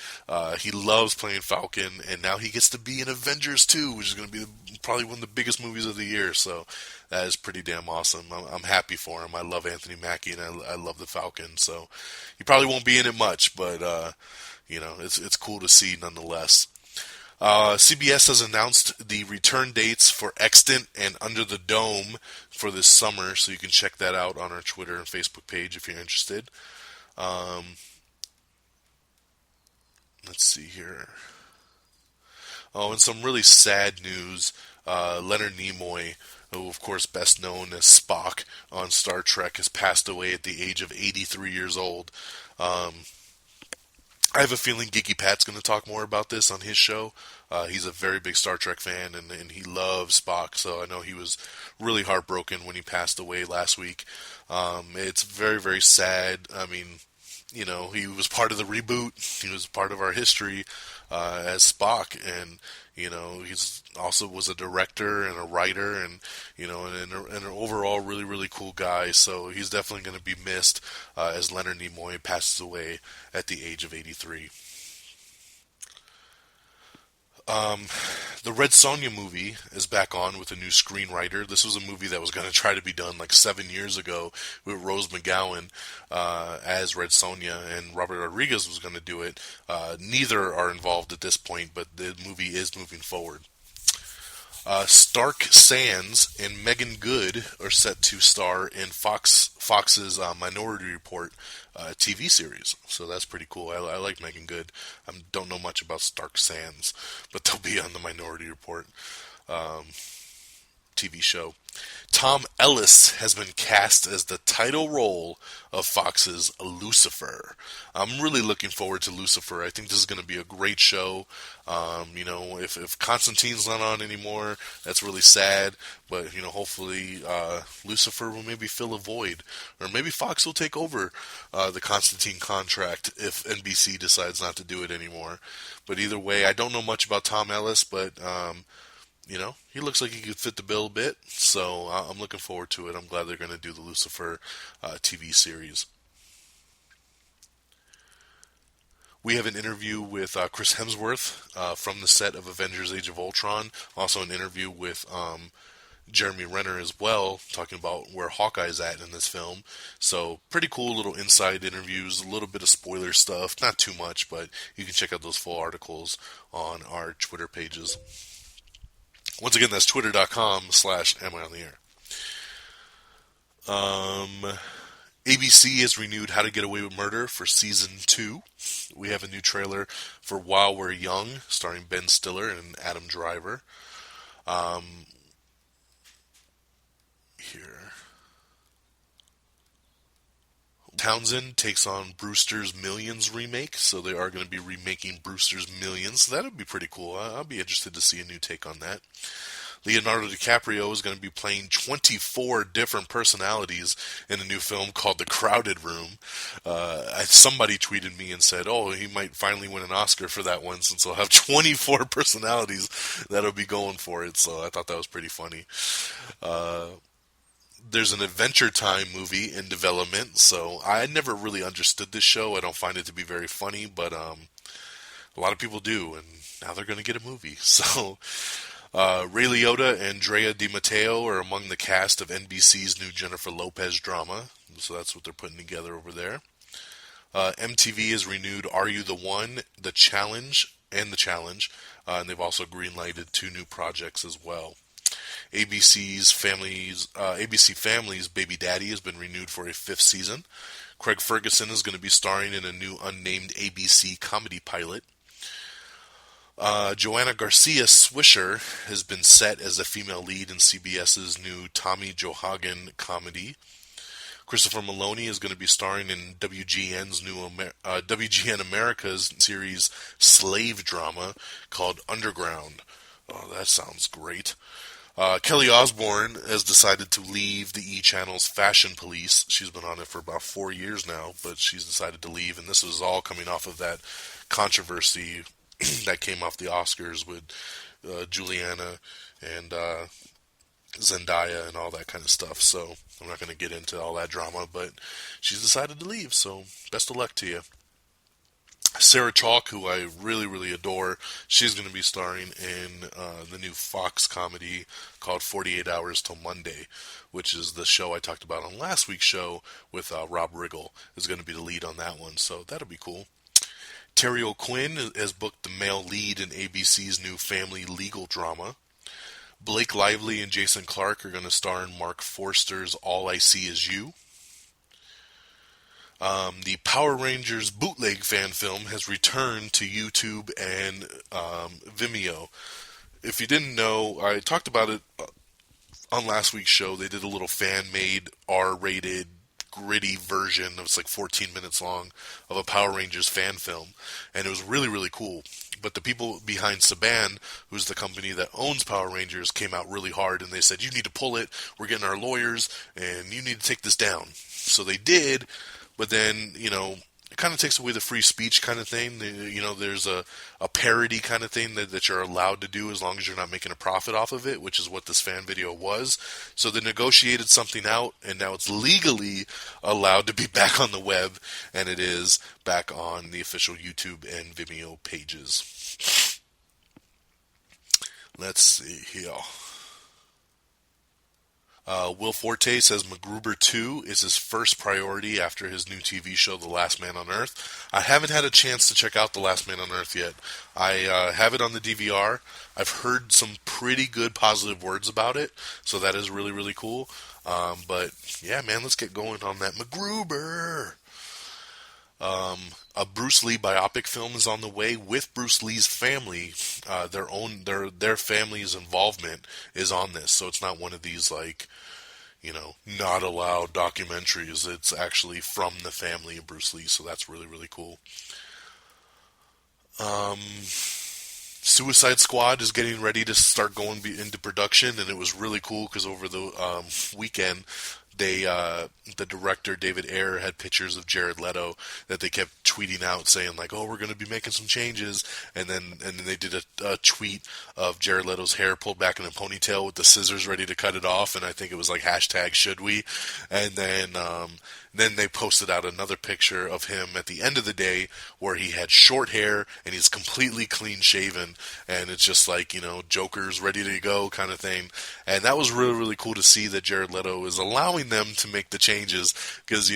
He loves playing Falcon. And now he gets to be in Avengers 2, which is going to be probably one of the biggest movies of the year. So that is pretty damn awesome. I'm happy for him. I love Anthony Mackie, and I love the Falcon. So he probably won't be in it much, but, you know, it's cool to see nonetheless. CBS has announced the return dates for Extant and Under the Dome for this summer, so you can check that out on our Twitter and Facebook page if you're interested. Let's see here. Oh, and some really sad news. Leonard Nimoy, who of course best known as Spock on Star Trek, has passed away at the age of 83 years old. I have a feeling Geeky Pat's going to talk more about this on his show. He's a very big Star Trek fan, and he loves Spock, so I know he was really heartbroken when he passed away last week. It's very, very sad. I mean, you know, he was part of the reboot. He was part of our history as Spock, and, you know, he's also was a director and a writer, and, you know, and an overall really, really cool guy. So he's definitely going to be missed as Leonard Nimoy passes away at the age of 83. The Red Sonja movie is back on with a new screenwriter. This was a movie that was going to try to be done like 7 years ago with Rose McGowan as Red Sonja, and Robert Rodriguez was going to do it. Neither are involved at this point, but the movie is moving forward. Stark Sands and Megan Good are set to star in Fox's Minority Report TV series, so that's pretty cool. I like Megan Good. I don't know much about Stark Sands, but they'll be on the Minority Report TV show. Tom Ellis has been cast as the title role of Fox's Lucifer. I'm really looking forward to Lucifer. I think this is going to be a great show. You know, if Constantine's not on anymore, that's really sad. But, you know, hopefully Lucifer will maybe fill a void. Or maybe Fox will take over the Constantine contract if NBC decides not to do it anymore. But either way, I don't know much about Tom Ellis, but... you know, he looks like he could fit the bill a bit, so I'm looking forward to it. I'm glad they're going to do the Lucifer TV series. We have an interview with Chris Hemsworth from the set of Avengers Age of Ultron. Also an interview with Jeremy Renner as well, talking about where Hawkeye's at in this film. So pretty cool little inside interviews, a little bit of spoiler stuff, not too much, but you can check out those full articles on our Twitter pages. Once again, that's twitter.com/amiontheair. ABC has renewed How to Get Away with Murder for Season 2. We have a new trailer for While We're Young, starring Ben Stiller and Adam Driver. Here. Townsend takes on Brewster's Millions remake, so they are going to be remaking Brewster's Millions. So that would be pretty cool. I'll be interested to see a new take on that. Leonardo DiCaprio is going to be playing 24 different personalities in a new film called The Crowded Room. Somebody tweeted me and said, oh, he might finally win an Oscar for that one since he'll have 24 personalities that'll be going for it. So I thought that was pretty funny. There's an Adventure Time movie in development, so I never really understood this show. I don't find it to be very funny, but a lot of people do, and now they're going to get a movie. So Ray Liotta and Drea Di Matteo are among the cast of NBC's new Jennifer Lopez drama, so that's what they're putting together over there. MTV has renewed Are You the One, The Challenge, and and they've also greenlighted 2 new projects as well. ABC Family's Baby Daddy has been renewed for a 5th season. Craig Ferguson is going to be starring in a new unnamed ABC comedy pilot. Joanna Garcia Swisher has been set as a female lead in CBS's new Tommy Johagen comedy. Christopher Maloney is going to be starring in WGN's new WGN America's series slave drama called Underground. Oh, that sounds great. Kelly Osbourne has decided to leave the E! Channel's Fashion Police. She's been on it for about 4 years now, but she's decided to leave, and this is all coming off of that controversy that came off the Oscars with Juliana and Zendaya and all that kind of stuff. So I'm not going to get into all that drama, but she's decided to leave, so best of luck to you. Sarah Chalk, who I really, really adore, she's going to be starring in the new Fox comedy called 48 Hours Till Monday, which is the show I talked about on last week's show with Rob Riggle is going to be the lead on that one, so that'll be cool. Terry O'Quinn has booked the male lead in ABC's new family legal drama. Blake Lively and Jason Clarke are going to star in Mark Forster's All I See Is You. The Power Rangers bootleg fan film has returned to YouTube and Vimeo. If you didn't know, I talked about it on last week's show. They did a little fan-made R-rated gritty version. It was like 14 minutes long of a Power Rangers fan film, and it was really, really cool. But the people behind Saban, who's the company that owns Power Rangers, came out really hard, and they said, you need to pull it, we're getting our lawyers, and you need to take this down. So they did, but then, it kind of takes away the free speech kind of thing. There's a parody kind of thing that you're allowed to do as long as you're not making a profit off of it, which is what this fan video was. So they negotiated something out, and now it's legally allowed to be back on the web, and it is back on the official YouTube and Vimeo pages. Let's see here. Will Forte says MacGruber 2 is his first priority after his new TV show, The Last Man on Earth. I haven't had a chance to check out The Last Man on Earth yet. I have it on the DVR. I've heard some pretty good positive words about it, so that is really, really cool. But, yeah, man, let's get going on that MacGruber. A Bruce Lee biopic film is on the way with Bruce Lee's family. Their family's involvement is on this, so it's not one of these not allowed documentaries. It's actually from the family of Bruce Lee, so that's really, really cool. Suicide Squad is getting ready to start going into production, and it was really cool because over the weekend, the director David Ayer had pictures of Jared Leto that they kept tweeting out saying we're going to be making some changes, and then they did a tweet of Jared Leto's hair pulled back in a ponytail with the scissors ready to cut it off, and I think it was #should we, and then Then they posted out another picture of him at the end of the day where he had short hair and he's completely clean shaven, and it's just like, Joker's ready to go kind of thing. And that was really, really cool to see that Jared Leto is allowing them to make the changes, because,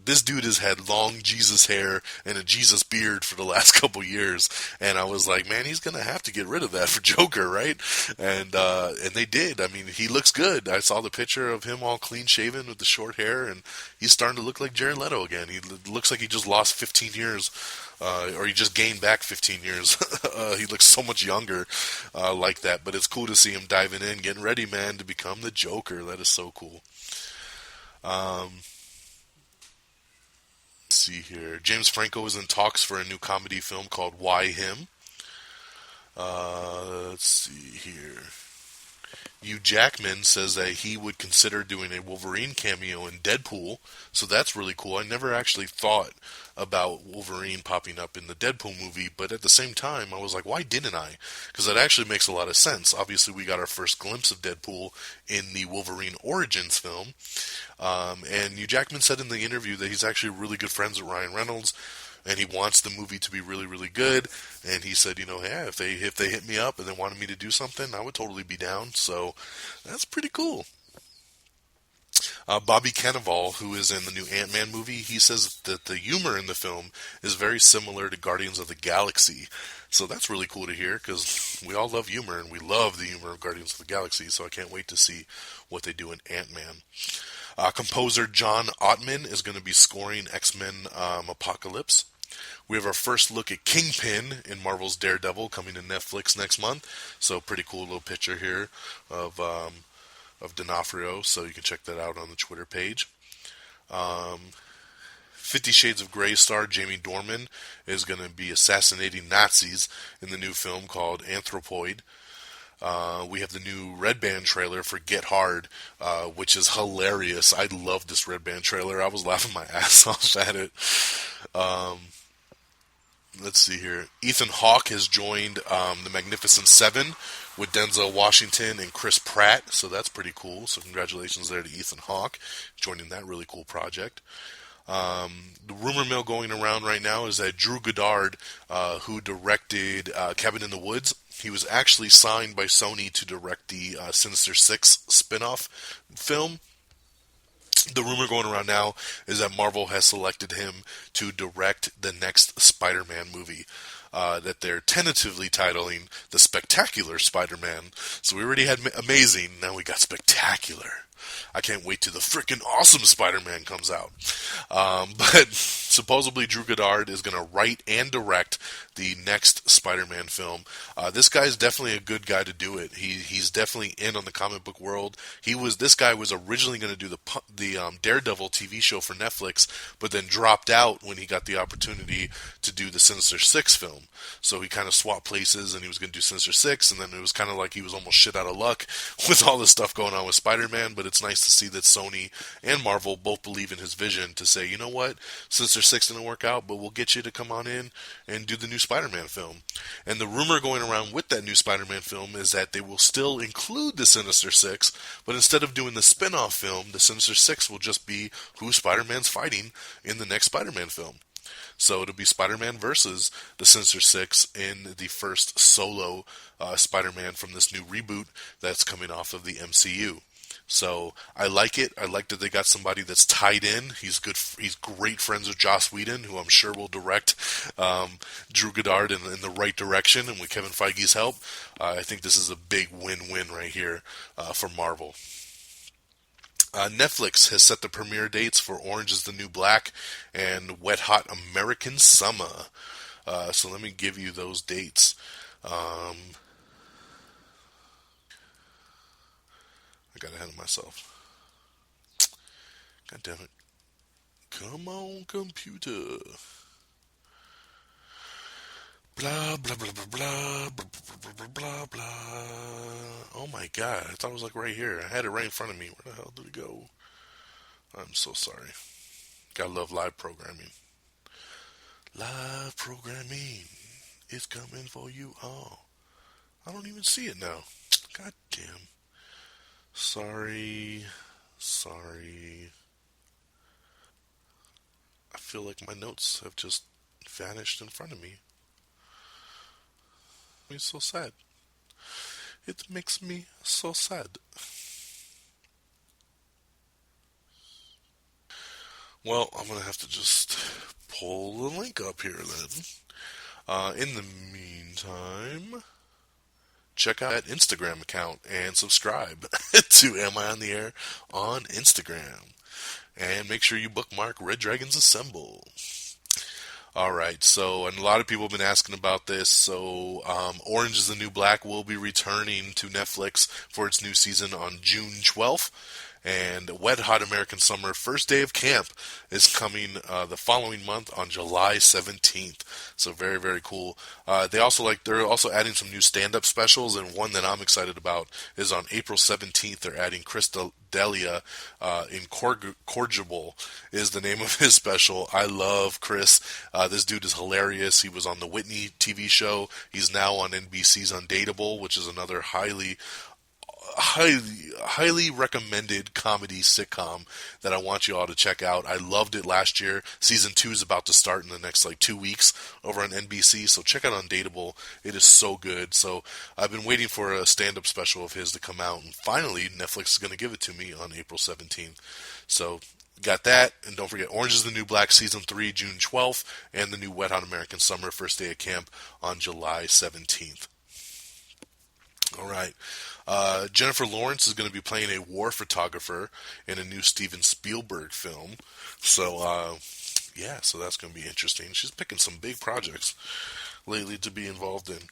this dude has had long Jesus hair and a Jesus beard for the last couple years, and I was like, man, he's gonna have to get rid of that for Joker, right? And they did. I mean, he looks good. I saw the picture of him all clean shaven with the short hair, and he's starting to look like Jared Leto again. He looks like he just lost 15 years, or he just gained back 15 years. He looks so much younger like that, but it's cool to see him diving in, getting ready, man, to become the Joker. That is so cool. Let's see here. James Franco is in talks for a new comedy film called Why Him? Let's see here. Hugh Jackman says that he would consider doing a Wolverine cameo in Deadpool, so that's really cool. I never actually thought about Wolverine popping up in the Deadpool movie, but at the same time, I was like, why didn't I? Because that actually makes a lot of sense. Obviously, we got our first glimpse of Deadpool in the Wolverine Origins film, and Hugh Jackman said in the interview that he's actually really good friends with Ryan Reynolds, and he wants the movie to be really, really good. And he said, yeah, if they hit me up and they wanted me to do something, I would totally be down. So that's pretty cool. Bobby Cannavale, who is in the new Ant-Man movie, he says that the humor in the film is very similar to Guardians of the Galaxy. So that's really cool to hear, because we all love humor, and we love the humor of Guardians of the Galaxy. So I can't wait to see what they do in Ant-Man. Composer John Ottman is going to be scoring X-Men Apocalypse. We have our first look at Kingpin in Marvel's Daredevil coming to Netflix next month. So pretty cool little picture here of D'Onofrio, so you can check that out on the Twitter page. 50 Shades of Grey star Jamie Dornan is going to be assassinating Nazis in the new film called Anthropoid. We have the new Red Band trailer for Get Hard, which is hilarious. I love this Red Band trailer. I was laughing my ass off at it. Let's see here. Ethan Hawke has joined the Magnificent Seven with Denzel Washington and Chris Pratt, so that's pretty cool. So congratulations there to Ethan Hawke joining that really cool project. The rumor mill going around right now is that Drew Goddard, who directed Cabin in the Woods, he was actually signed by Sony to direct the Sinister Six spin-off film. The rumor going around now is that Marvel has selected him to direct the next Spider-Man movie that they're tentatively titling The Spectacular Spider-Man. So we already had Amazing, now we got Spectacular. I can't wait till the freaking awesome Spider-Man comes out. But supposedly Drew Goddard is going to write and direct the next Spider-Man film. This guy's definitely a good guy to do it. He's definitely in on the comic book world. This guy was originally going to do the Daredevil TV show for Netflix, but then dropped out when he got the opportunity to do the Sinister Six film. So he kind of swapped places, and he was going to do Sinister Six, and then it was kind of like he was almost shit out of luck with all this stuff going on with Spider-Man. But it's nice to see that Sony and Marvel both believe in his vision to say, you know what, Sinister Six didn't work out, but we'll get you to come on in and do the new Spider-Man film. And the rumor going around with that new Spider-Man film is that they will still include the Sinister Six, but instead of doing the spin-off film, the Sinister Six will just be who Spider-Man's fighting in the next Spider-Man film. So it'll be Spider-Man versus the Sinister Six in the first solo Spider-Man from this new reboot that's coming off of the MCU. So I like it. I like that they got somebody that's tied in. He's good. He's great friends with Joss Whedon, who I'm sure will direct Drew Goddard in the right direction. And with Kevin Feige's help, I think this is a big win-win right here for Marvel. Netflix has set the premiere dates for Orange is the New Black and Wet Hot American Summer. So let me give you those dates. I got ahead of myself. God damn it. Come on, computer. Blah, blah, blah, blah, blah, blah, blah, blah, blah, blah. Oh my god, I thought it was like right here. I had it right in front of me. Where the hell did it go? I'm so sorry. Gotta love live programming. Live programming is coming for you all. I don't even see it now. God damn. Sorry. I feel like my notes have just vanished in front of me. It's so sad. It makes me so sad. Well, I'm going to have to just pull the link up here then. In the meantime, check out that Instagram account and subscribe to Am I on the Air on Instagram. And make sure you bookmark Red Dragons Assemble. Alright, so, and a lot of people have been asking about this, so Orange is the New Black will be returning to Netflix for its new season on June 12th. And Wet Hot American Summer First Day of Camp is coming the following month on July 17th. So very, very cool. They're also adding some new stand-up specials, and one that I'm excited about is on April 17th. They're adding Chris D'Elia Incorrigible is the name of his special. I love Chris. This dude is hilarious. He was on the Whitney TV show. He's now on NBC's Undateable, which is another highly recommended comedy sitcom that I want you all to check out. I loved it last year. Season 2 is about to start in the next 2 weeks over on NBC, so check out Undateable. It is so good. So I've been waiting for a stand-up special of his to come out, and finally Netflix is going to give it to me on April 17th. So got that, and don't forget Orange is the New Black Season 3, June 12th, and the new Wet Hot American Summer First Day of Camp on July 17th. Alright. Jennifer Lawrence is going to be playing a war photographer in a new Steven Spielberg film. So, so that's going to be interesting. She's picking some big projects lately to be involved in.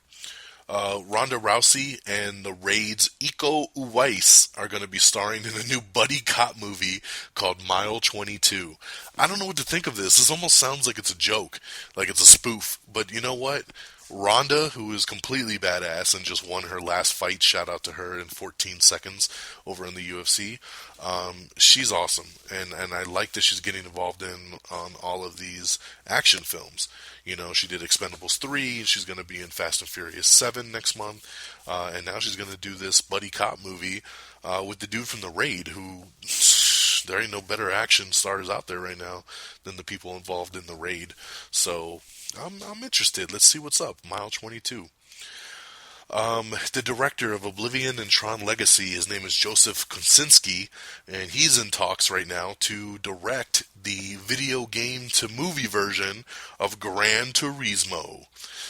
Ronda Rousey and the Raid's Iko Uwais are going to be starring in a new buddy cop movie called Mile 22. I don't know what to think of this. This almost sounds like it's a joke, like it's a spoof. But you know what? Ronda, who is completely badass and just won her last fight, shout out to her in 14 seconds over in the UFC, she's awesome, and I like that she's getting involved in on all of these action films. You know, she did Expendables 3, she's going to be in Fast and Furious 7 next month, and now she's going to do this buddy cop movie with the dude from The Raid, who... there ain't no better action stars out there right now than the people involved in The Raid. So I'm interested. Let's see what's up. Mile 22. The director of Oblivion and Tron Legacy, his name is Joseph Kosinski, and he's in talks right now to direct the video game to movie version of Gran Turismo.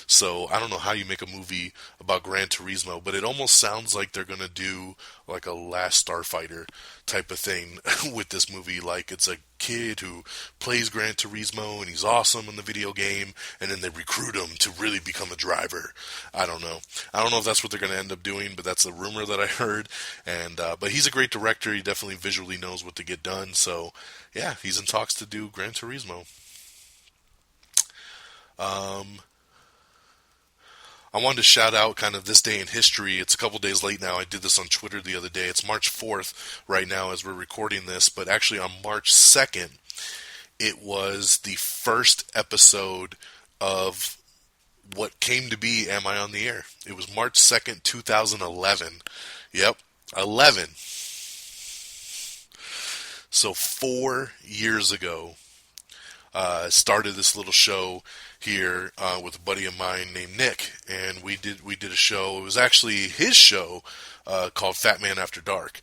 So I don't know how you make a movie about Gran Turismo, but it almost sounds like they're going to do like a Last Starfighter type of thing with this movie. Like it's a kid who plays Gran Turismo and he's awesome in the video game, and then they recruit him to really become a driver. I don't know if that's what they're going to end up doing, but that's a rumor that I heard. And but he's a great director. He definitely visually knows what to get done. So yeah, he's in talks to do Gran Turismo. I wanted to shout out kind of this day in history. It's a couple days late now. I did this on Twitter the other day. It's March 4th right now as we're recording this, but actually on March 2nd, it was the first episode of what came to be Am I on the Air? It was March 2nd, 2011. Yep, 11. So 4 years ago, started this little show here with a buddy of mine named Nick, and we did a show. It was actually his show called Fat Man After Dark.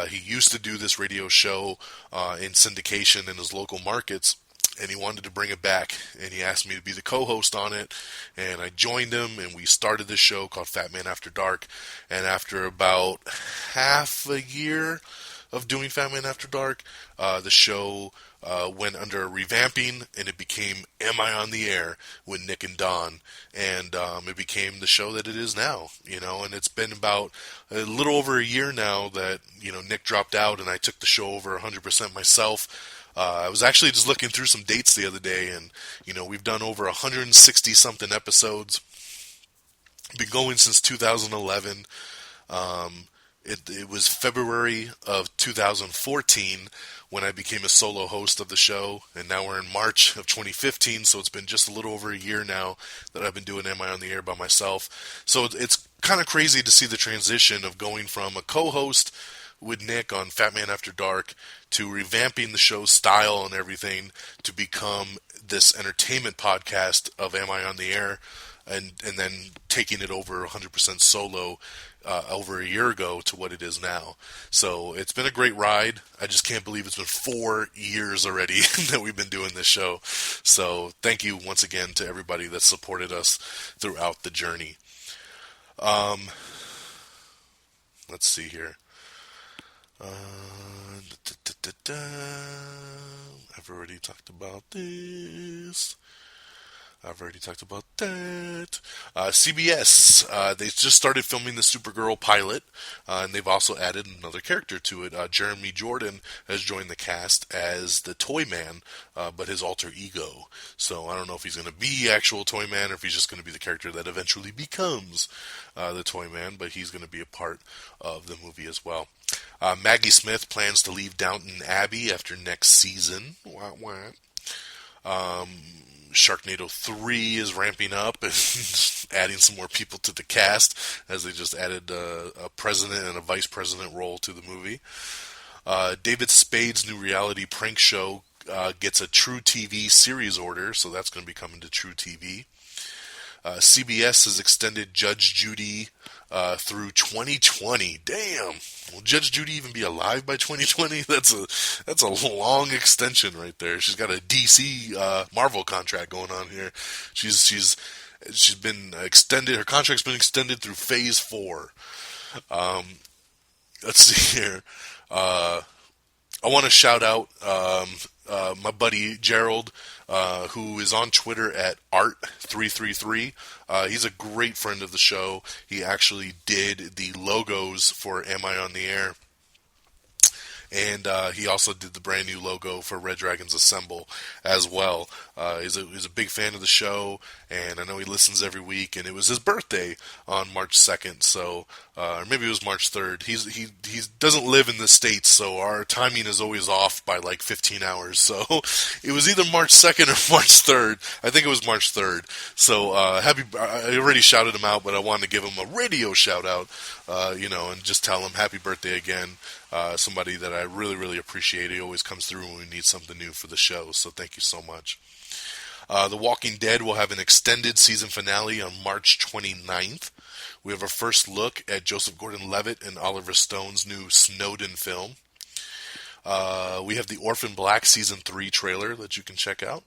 He used to do this radio show in syndication in his local markets, and he wanted to bring it back, and he asked me to be the co-host on it, and I joined him, and we started this show called Fat Man After Dark. And after about half a year of doing Fat Man After Dark, the show went under revamping, and it became Am I on the Air with Nick and Don, and it became the show that it is now, and it's been about a little over a year now that, Nick dropped out, and I took the show over 100% myself. I was actually just looking through some dates the other day, and, we've done over 160-something episodes. Been going since 2011. It was February of 2014 when I became a solo host of the show, and now we're in March of 2015, so it's been just a little over a year now that I've been doing Am I on the Air by myself. So it's kind of crazy to see the transition of going from a co-host with Nick on Fat Man After Dark to revamping the show's style and everything to become this entertainment podcast of Am I on the Air, and then taking it over 100% solo over a year ago to what it is now. So it's been a great ride. I just can't believe it's been 4 years already that we've been doing this show. So thank you once again to everybody that supported us throughout the journey. Let's see here. I've already talked about this. I've already talked about that. CBS, they just started filming the Supergirl pilot, and they've also added another character to it. Jeremy Jordan has joined the cast as the Toy Man, but his alter ego. So I don't know if he's going to be actual Toy Man or if he's just going to be the character that eventually becomes the Toy Man, but he's going to be a part of the movie as well. Maggie Smith plans to leave Downton Abbey after next season. Wah, wah. Sharknado 3 is ramping up and adding some more people to the cast, as they just added a president and a vice president role to the movie. David Spade's new reality prank show gets a True TV series order, so that's going to be coming to True TV. CBS has extended Judge Judy through 2020. Damn! Will Judge Judy even be alive by 2020? That's a long extension right there. She's got a DC Marvel contract going on here. She's been extended. Her contract's been extended through Phase 4. Let's see here. I want to shout out my buddy Gerald, who is on Twitter at Art333. He's a great friend of the show. He actually did the logos for Am I on the Air? And he also did the brand new logo for Red Dragons Assemble as well. He's a big fan of the show, and I know he listens every week. And it was his birthday on March 2nd, so or maybe it was March 3rd. He doesn't live in the States, so our timing is always off by like 15 hours. So it was either March 2nd or March 3rd. I think it was March 3rd. So happy! I already shouted him out, but I wanted to give him a radio shout out, and just tell him happy birthday again. Somebody that I really, really appreciate. He always comes through when we need something new for the show, so thank you so much. The Walking Dead will have an extended season finale on March 29th. We have our first look at Joseph Gordon-Levitt and Oliver Stone's new Snowden film. We have the Orphan Black Season 3 trailer that you can check out.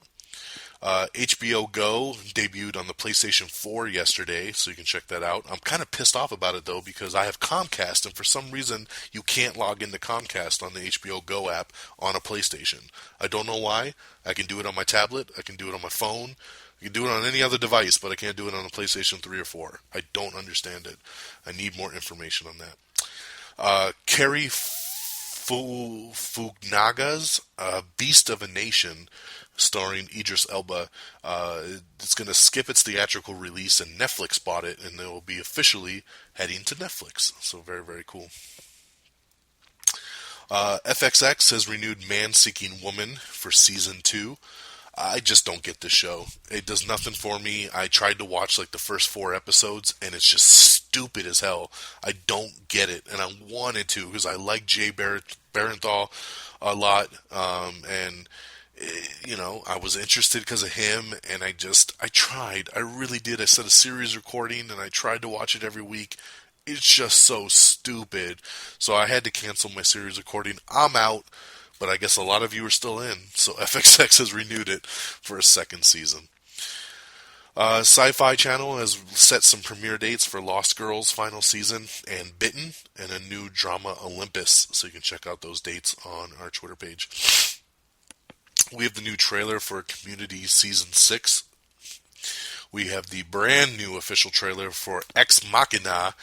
HBO Go debuted on the PlayStation 4 yesterday, so you can check that out. I'm kind of pissed off about it, though, because I have Comcast, and for some reason, you can't log into Comcast on the HBO Go app on a PlayStation. I don't know why. I can do it on my tablet. I can do it on my phone. I can do it on any other device, but I can't do it on a PlayStation 3 or 4. I don't understand it. I need more information on that. Carrie Fugnaga's Beast of a Nation, starring Idris Elba, it's going to skip its theatrical release, and Netflix bought it, and it will be officially heading to Netflix. So very, very cool. FXX has renewed Man Seeking Woman for Season 2. I just don't get this show. It does nothing for me. I tried to watch like the first 4 episodes, and it's just stupid as hell. I don't get it, and I wanted to because I like Jay Barenthal a lot, and I was interested because of him, and I tried. I really did. I set a series recording, and I tried to watch it every week. It's just so stupid. So I had to cancel my series recording. I'm out. But I guess a lot of you are still in, so FXX has renewed it for a second season. Sci-Fi Channel has set some premiere dates for Lost Girls' final season and Bitten, and a new drama Olympus, so you can check out those dates on our Twitter page. We have the new trailer for Community Season 6. We have the brand new official trailer for Ex Machina,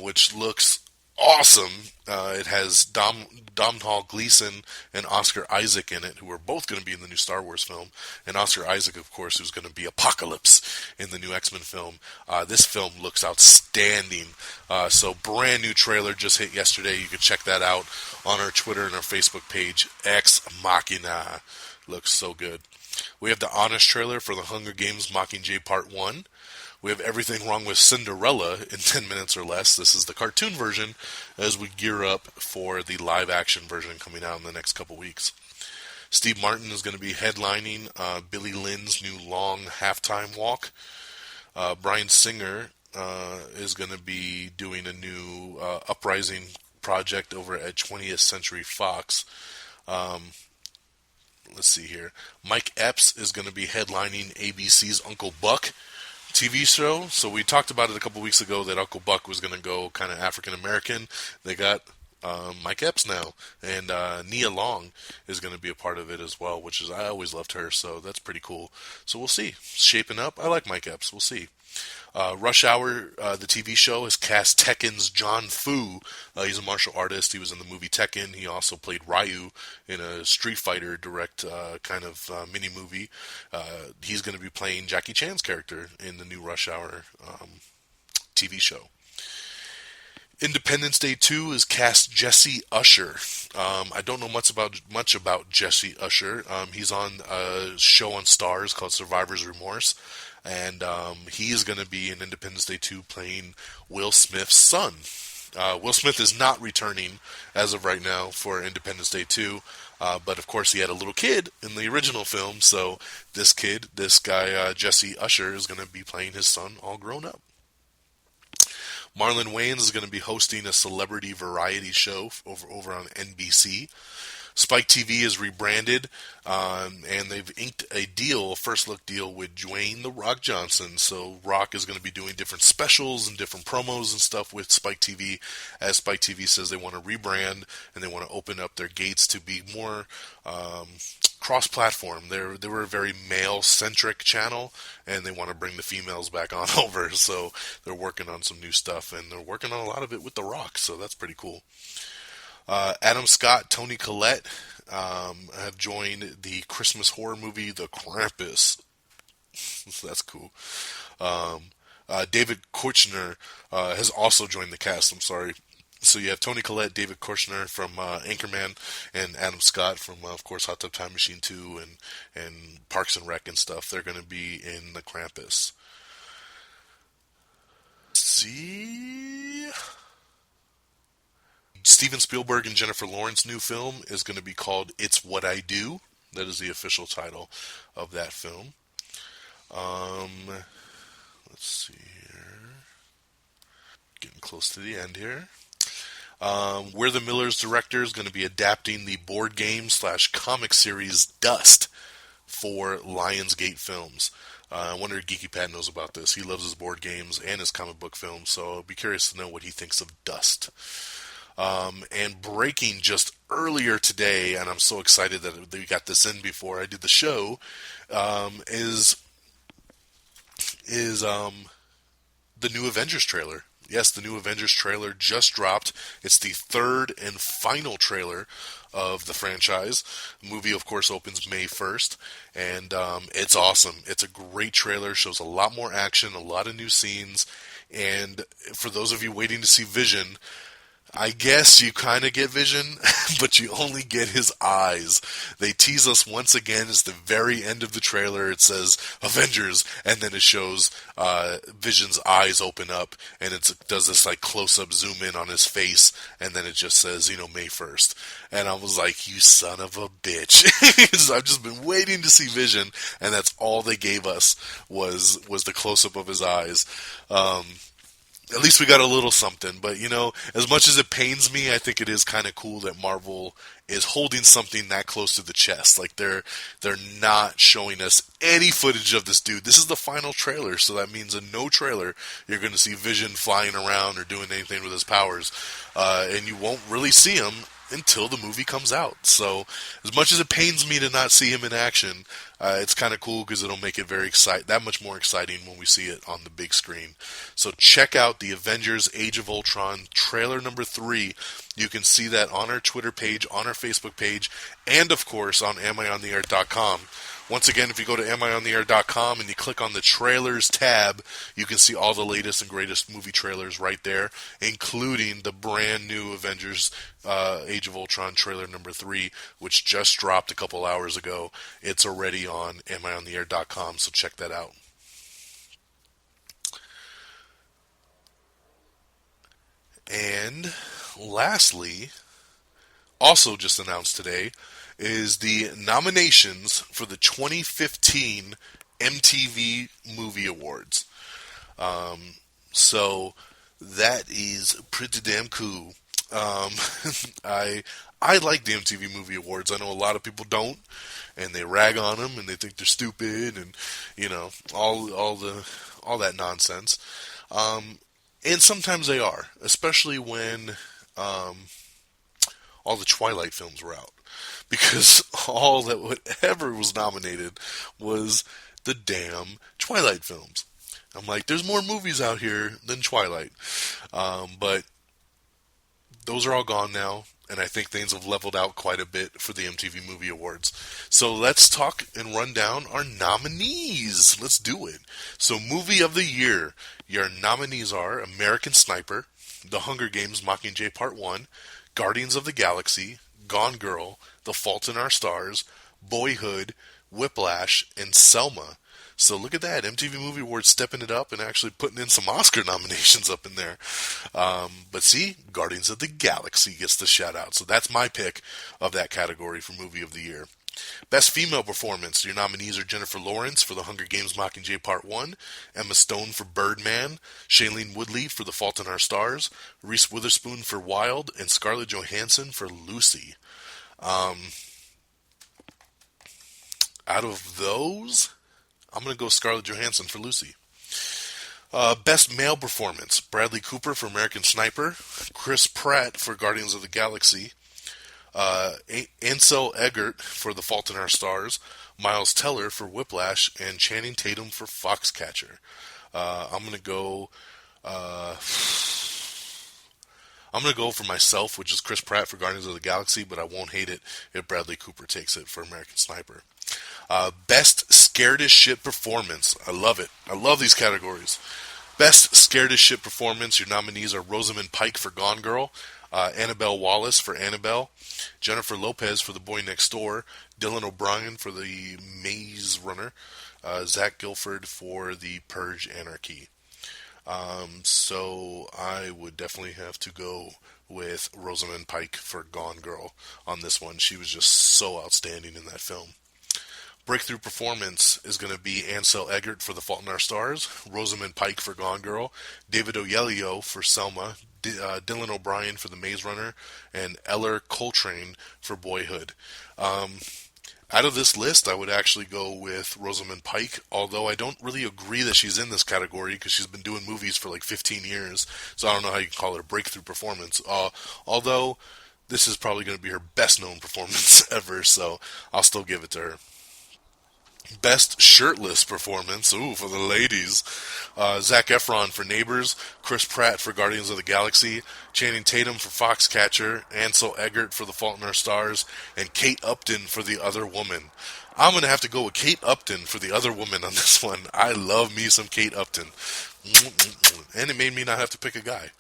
which looks awesome. It has Domhnall Gleeson and Oscar Isaac in it, who are both going to be in the new Star Wars film. And Oscar Isaac, of course, who's going to be Apocalypse in the new X-Men film. This film looks outstanding. So brand new trailer just hit yesterday. You can check that out on our Twitter and our Facebook page. Ex Machina. Looks so good. We have the Honest trailer for the Hunger Games Mockingjay Part 1. We have Everything Wrong with Cinderella in 10 minutes or less. This is the cartoon version as we gear up for the live action version coming out in the next couple weeks. Steve Martin is going to be headlining Billy Lynn's new long halftime walk. Bryan Singer is going to be doing a new Uprising project over at 20th Century Fox. Let's see here. Mike Epps is going to be headlining ABC's Uncle Buck TV show. So we talked about it a couple weeks ago that Uncle Buck was going to go kind of African American. They got Mike Epps now, and Nia Long is going to be a part of it as well, which is, I always loved her, so that's pretty cool. So we'll see. Shaping up. I like Mike Epps. We'll see. Rush Hour, the TV show, has cast Tekken's John Fu. He's a martial artist. He was in the movie Tekken. He also played Ryu in a Street Fighter direct kind of mini movie. He's going to be playing Jackie Chan's character in the new Rush Hour TV show. Independence Day 2 is cast Jesse Usher. I don't know much about Jesse Usher. He's on a show on Starz called Survivor's Remorse, and he is going to be in Independence Day 2 playing Will Smith's son. Will Smith is not returning as of right now for Independence Day 2, but of course he had a little kid in the original film, so this guy, Jesse Usher, is going to be playing his son all grown up. Marlon Wayans is going to be hosting a celebrity variety show over on NBC. Spike TV is rebranded, and they've inked a first look deal with Dwayne "The Rock" Johnson. So Rock is going to be doing different specials and different promos and stuff with Spike TV, as Spike TV says they want to rebrand and they want to open up their gates to be more cross-platform. They were a very male-centric channel, and they want to bring the females back on over. So they're working on some new stuff, and they're working on a lot of it with The Rock. So that's pretty cool. Adam Scott, Toni Collette have joined the Christmas horror movie The Krampus. So that's cool. David Koechner has also joined the cast. I'm sorry. So you have Toni Collette, David Koechner from Anchorman, and Adam Scott from, of course, Hot Tub Time Machine 2 and Parks and Rec and stuff. They're going to be in The Krampus. Let's see. Steven Spielberg and Jennifer Lawrence's new film is going to be called It's What I Do. That is the official title of that film. Let's see here. Getting close to the end here. We're the Millers director is going to be adapting the board game / comic series Dust for Lionsgate Films. I wonder if Geeky Pat knows about this. He loves his board games and his comic book films, so I'll be curious to know what he thinks of Dust. And breaking just earlier today, and I'm so excited that we got this in before I did the show, is the new Avengers trailer. Yes, the new Avengers trailer just dropped. It's the third and final trailer of the franchise. The movie, of course, opens May 1st, and it's awesome. It's a great trailer, shows a lot more action, a lot of new scenes, and for those of you waiting to see Vision, I guess you kind of get Vision, but you only get his eyes. They tease us once again. It's the very end of the trailer. It says Avengers, and then it shows Vision's eyes open up, and it does this like close-up zoom in on his face, and then it just says, May 1st. And I was like, you son of a bitch. I've just been waiting to see Vision, and that's all they gave us was the close-up of his eyes. At least we got a little something, but as much as it pains me, I think it is kind of cool that Marvel is holding something that close to the chest. Like they're not showing us any footage of this dude. This is the final trailer, so that means in no trailer you're going to see Vision flying around or doing anything with his powers, and you won't really see him until the movie comes out. So as much as it pains me to not see him in action, it's kind of cool because it'll make it that much more exciting when we see it on the big screen. So check out the Avengers Age of Ultron trailer number 3. You can see that on our Twitter page, on our Facebook page, and of course on amiontheair.com. Once again, if you go to amiontheair.com and you click on the trailers tab, you can see all the latest and greatest movie trailers right there, including the brand new Avengers Age of Ultron trailer number 3, which just dropped a couple hours ago. It's already on amiontheair.com, so check that out. And lastly, also just announced today, is the nominations for the 2015 MTV Movie Awards. So that is pretty damn cool. Um, I like the MTV Movie Awards. I know a lot of people don't, and they rag on them, and they think they're stupid, and all that nonsense. And sometimes they are, especially when all the Twilight films were out, because all that ever was nominated was the damn Twilight films. I'm like, there's more movies out here than Twilight, but those are all gone now, and I think things have leveled out quite a bit for the MTV Movie Awards. So let's talk and run down our nominees. Let's do it. So, Movie of the Year. Your nominees are American Sniper, The Hunger Games Mockingjay Part 1, Guardians of the Galaxy, Gone Girl, The Fault in Our Stars, Boyhood, Whiplash, and Selma. So look at that, MTV Movie Awards stepping it up and actually putting in some Oscar nominations up in there. But see, Guardians of the Galaxy gets the shout out. So that's my pick of that category for Movie of the Year. Best Female Performance. Your nominees are Jennifer Lawrence for The Hunger Games Mockingjay Part 1, Emma Stone for Birdman, Shailene Woodley for The Fault in Our Stars, Reese Witherspoon for Wild, and Scarlett Johansson for Lucy. Out of those, I'm going to go Scarlett Johansson for Lucy. Best Male Performance. Bradley Cooper for American Sniper, Chris Pratt for Guardians of the Galaxy, Ansel Elgort for The Fault in Our Stars, Miles Teller for Whiplash, and Channing Tatum for Foxcatcher. I'm going to go for myself, which is Chris Pratt for Guardians of the Galaxy, but I won't hate it if Bradley Cooper takes it for American Sniper. Best Scared as Shit Performance. I love it. I love these categories. Best Scared as Shit Performance. Your nominees are Rosamund Pike for Gone Girl, Annabelle Wallis for Annabelle, Jennifer Lopez for The Boy Next Door, Dylan O'Brien for The Maze Runner, Zach Gilford for The Purge Anarchy. So I would definitely have to go with Rosamund Pike for Gone Girl on this one. She was just so outstanding in that film. Breakthrough Performance is going to be Ansel Elgort for The Fault in Our Stars, Rosamund Pike for Gone Girl, David Oyelowo for Selma, Dylan O'Brien for The Maze Runner, and Eller Coltrane for Boyhood. Out of this list, I would actually go with Rosamund Pike, although I don't really agree that she's in this category because she's been doing movies for like 15 years, so I don't know how you can call it a breakthrough performance. Although this is probably going to be her best known performance ever, so I'll still give it to her. Best Shirtless Performance, for the ladies. Zac Efron for Neighbors, Chris Pratt for Guardians of the Galaxy, Channing Tatum for Foxcatcher, Ansel Elgort for The Fault in Our Stars, and Kate Upton for The Other Woman. I'm going to have to go with Kate Upton for The Other Woman on this one. I love me some Kate Upton. And it made me not have to pick a guy.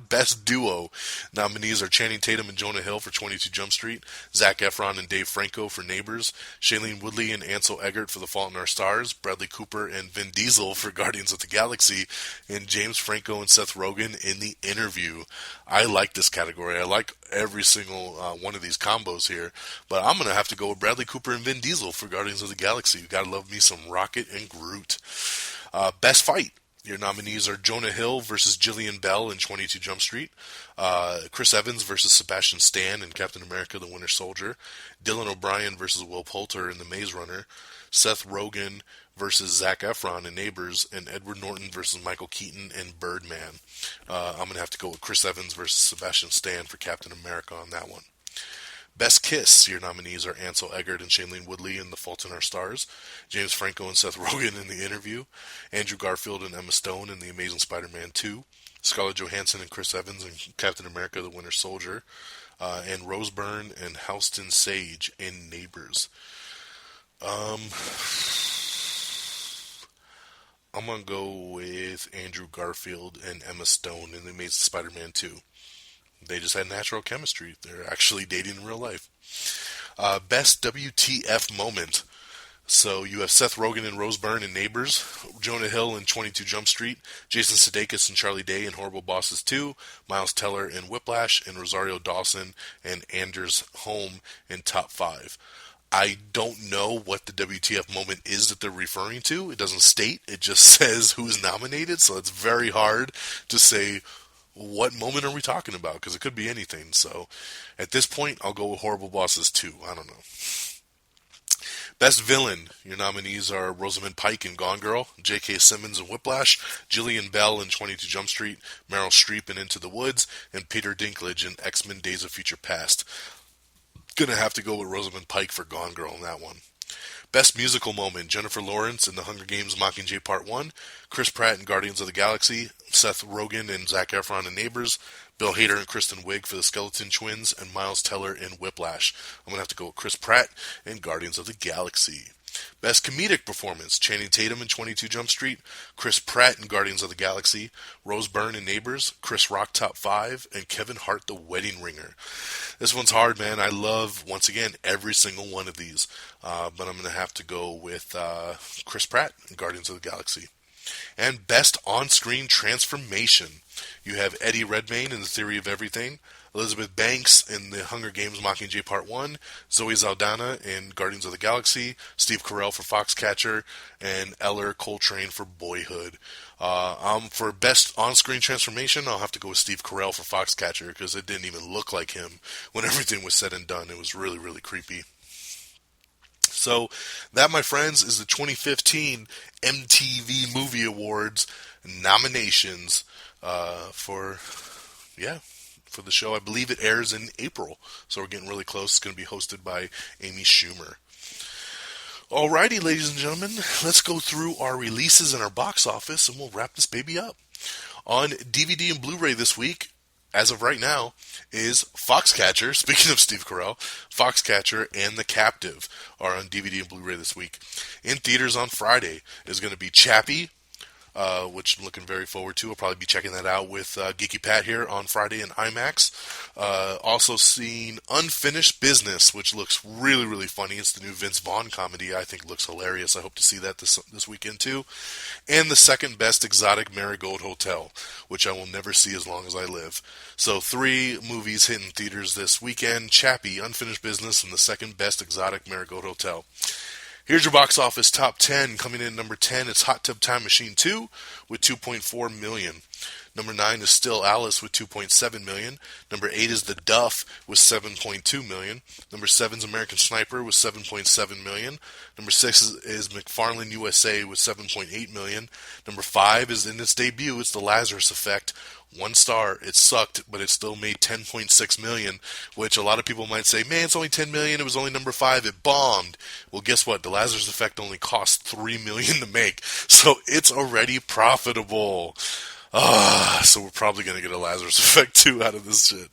Best Duo. Nominees are Channing Tatum and Jonah Hill for 22 Jump Street, Zac Efron and Dave Franco for Neighbors, Shailene Woodley and Ansel Elgort for The Fault in Our Stars, Bradley Cooper and Vin Diesel for Guardians of the Galaxy, and James Franco and Seth Rogen in The Interview. I like this category. I like every single one of these combos here, but I'm going to have to go with Bradley Cooper and Vin Diesel for Guardians of the Galaxy. You got to love me some Rocket and Groot. Best Fight. Your nominees are Jonah Hill versus Jillian Bell in 22 Jump Street, Chris Evans versus Sebastian Stan in Captain America the Winter Soldier, Dylan O'Brien versus Will Poulter in The Maze Runner, Seth Rogen versus Zac Efron in Neighbors, and Edward Norton versus Michael Keaton in Birdman. I'm going to have to go with Chris Evans versus Sebastian Stan for Captain America on that one. Best Kiss. Your nominees are Ansel Elgort and Shailene Woodley in The Fault in Our Stars, James Franco and Seth Rogen in The Interview, Andrew Garfield and Emma Stone in The Amazing Spider-Man 2, Scarlett Johansson and Chris Evans in Captain America the Winter Soldier, and Rose Byrne and Halston Sage in Neighbors. I'm going to go with Andrew Garfield and Emma Stone in The Amazing Spider-Man 2. They just had natural chemistry. They're actually dating in real life. Best WTF moment. So you have Seth Rogen and Rose Byrne in Neighbors, Jonah Hill in 22 Jump Street, Jason Sudeikis and Charlie Day in Horrible Bosses 2, Miles Teller in Whiplash, and Rosario Dawson and Anders Holm in Top 5. I don't know what the WTF moment is that they're referring to. It doesn't state. It just says who's nominated, so it's very hard to say what moment are we talking about, because it could be anything. So at this point, I'll go with Horrible Bosses 2. I don't know. Best Villain, your nominees are Rosamund Pike in Gone Girl, J.K. Simmons in Whiplash, Jillian Bell in 22 Jump Street, Meryl Streep in Into the Woods, and Peter Dinklage in X-Men Days of Future Past. Gonna have to go with Rosamund Pike for Gone Girl in that one. Best Musical Moment, Jennifer Lawrence in The Hunger Games Mockingjay Part 1, Chris Pratt in Guardians of the Galaxy, Seth Rogen and Zac Efron in Neighbors, Bill Hader and Kristen Wiig for The Skeleton Twins, and Miles Teller in Whiplash. I'm going to have to go with Chris Pratt in Guardians of the Galaxy. Best Comedic Performance, Channing Tatum in 22 Jump Street, Chris Pratt in Guardians of the Galaxy, Rose Byrne in Neighbors, Chris Rock Top 5, and Kevin Hart The Wedding Ringer. This one's hard, man. I love, once again, every single one of these. But I'm going to have to go with Chris Pratt in Guardians of the Galaxy. And Best On-Screen Transformation. You have Eddie Redmayne in The Theory of Everything, Elizabeth Banks in The Hunger Games Mockingjay Part 1, Zoe Saldana in Guardians of the Galaxy, Steve Carell for Foxcatcher, and Eller Coltrane for Boyhood. For Best On-Screen Transformation, I'll have to go with Steve Carell for Foxcatcher, because it didn't even look like him when everything was said and done. It was really, really creepy. So that, my friends, is the 2015 MTV Movie Awards nominations for the show. I believe it airs in April, so we're getting really close. It's going to be hosted by Amy Schumer. Alrighty, ladies and gentlemen, let's go through our releases in our box office, and we'll wrap this baby up. On DVD and Blu-ray this week, as of right now, is Foxcatcher. Speaking of Steve Carell, Foxcatcher and The Captive are on DVD and Blu-ray this week. In theaters on Friday is going to be Chappie, which I'm looking very forward to. I'll probably be checking that out with Geeky Pat here on Friday in IMAX. Also seeing Unfinished Business, which looks really, really funny. It's the new Vince Vaughn comedy. I think looks hilarious. I hope to see that this weekend too. And the second best Exotic Marigold Hotel, which I will never see as long as I live. So 3 movies hitting theaters this weekend: Chappie, Unfinished Business, and the second best Exotic Marigold Hotel. Here's your box office top 10. Coming in number 10, it's Hot Tub Time Machine 2 with $2.4 million. Number 9 is Still Alice with $2.7 million. Number 8 is The Duff with $7.2 million. Number 7 is American Sniper with $7.7 million. Number 6 is McFarlane USA with $7.8 million. Number 5 is, in its debut, it's The Lazarus Effect. 1 star. It sucked, but it still made $10.6 million, which a lot of people might say, man, it's only $10 million. It was only number 5. It bombed. Well, guess what? The Lazarus Effect only cost $3 million to make, so it's already profitable. So we're probably going to get a Lazarus Effect 2 out of this shit.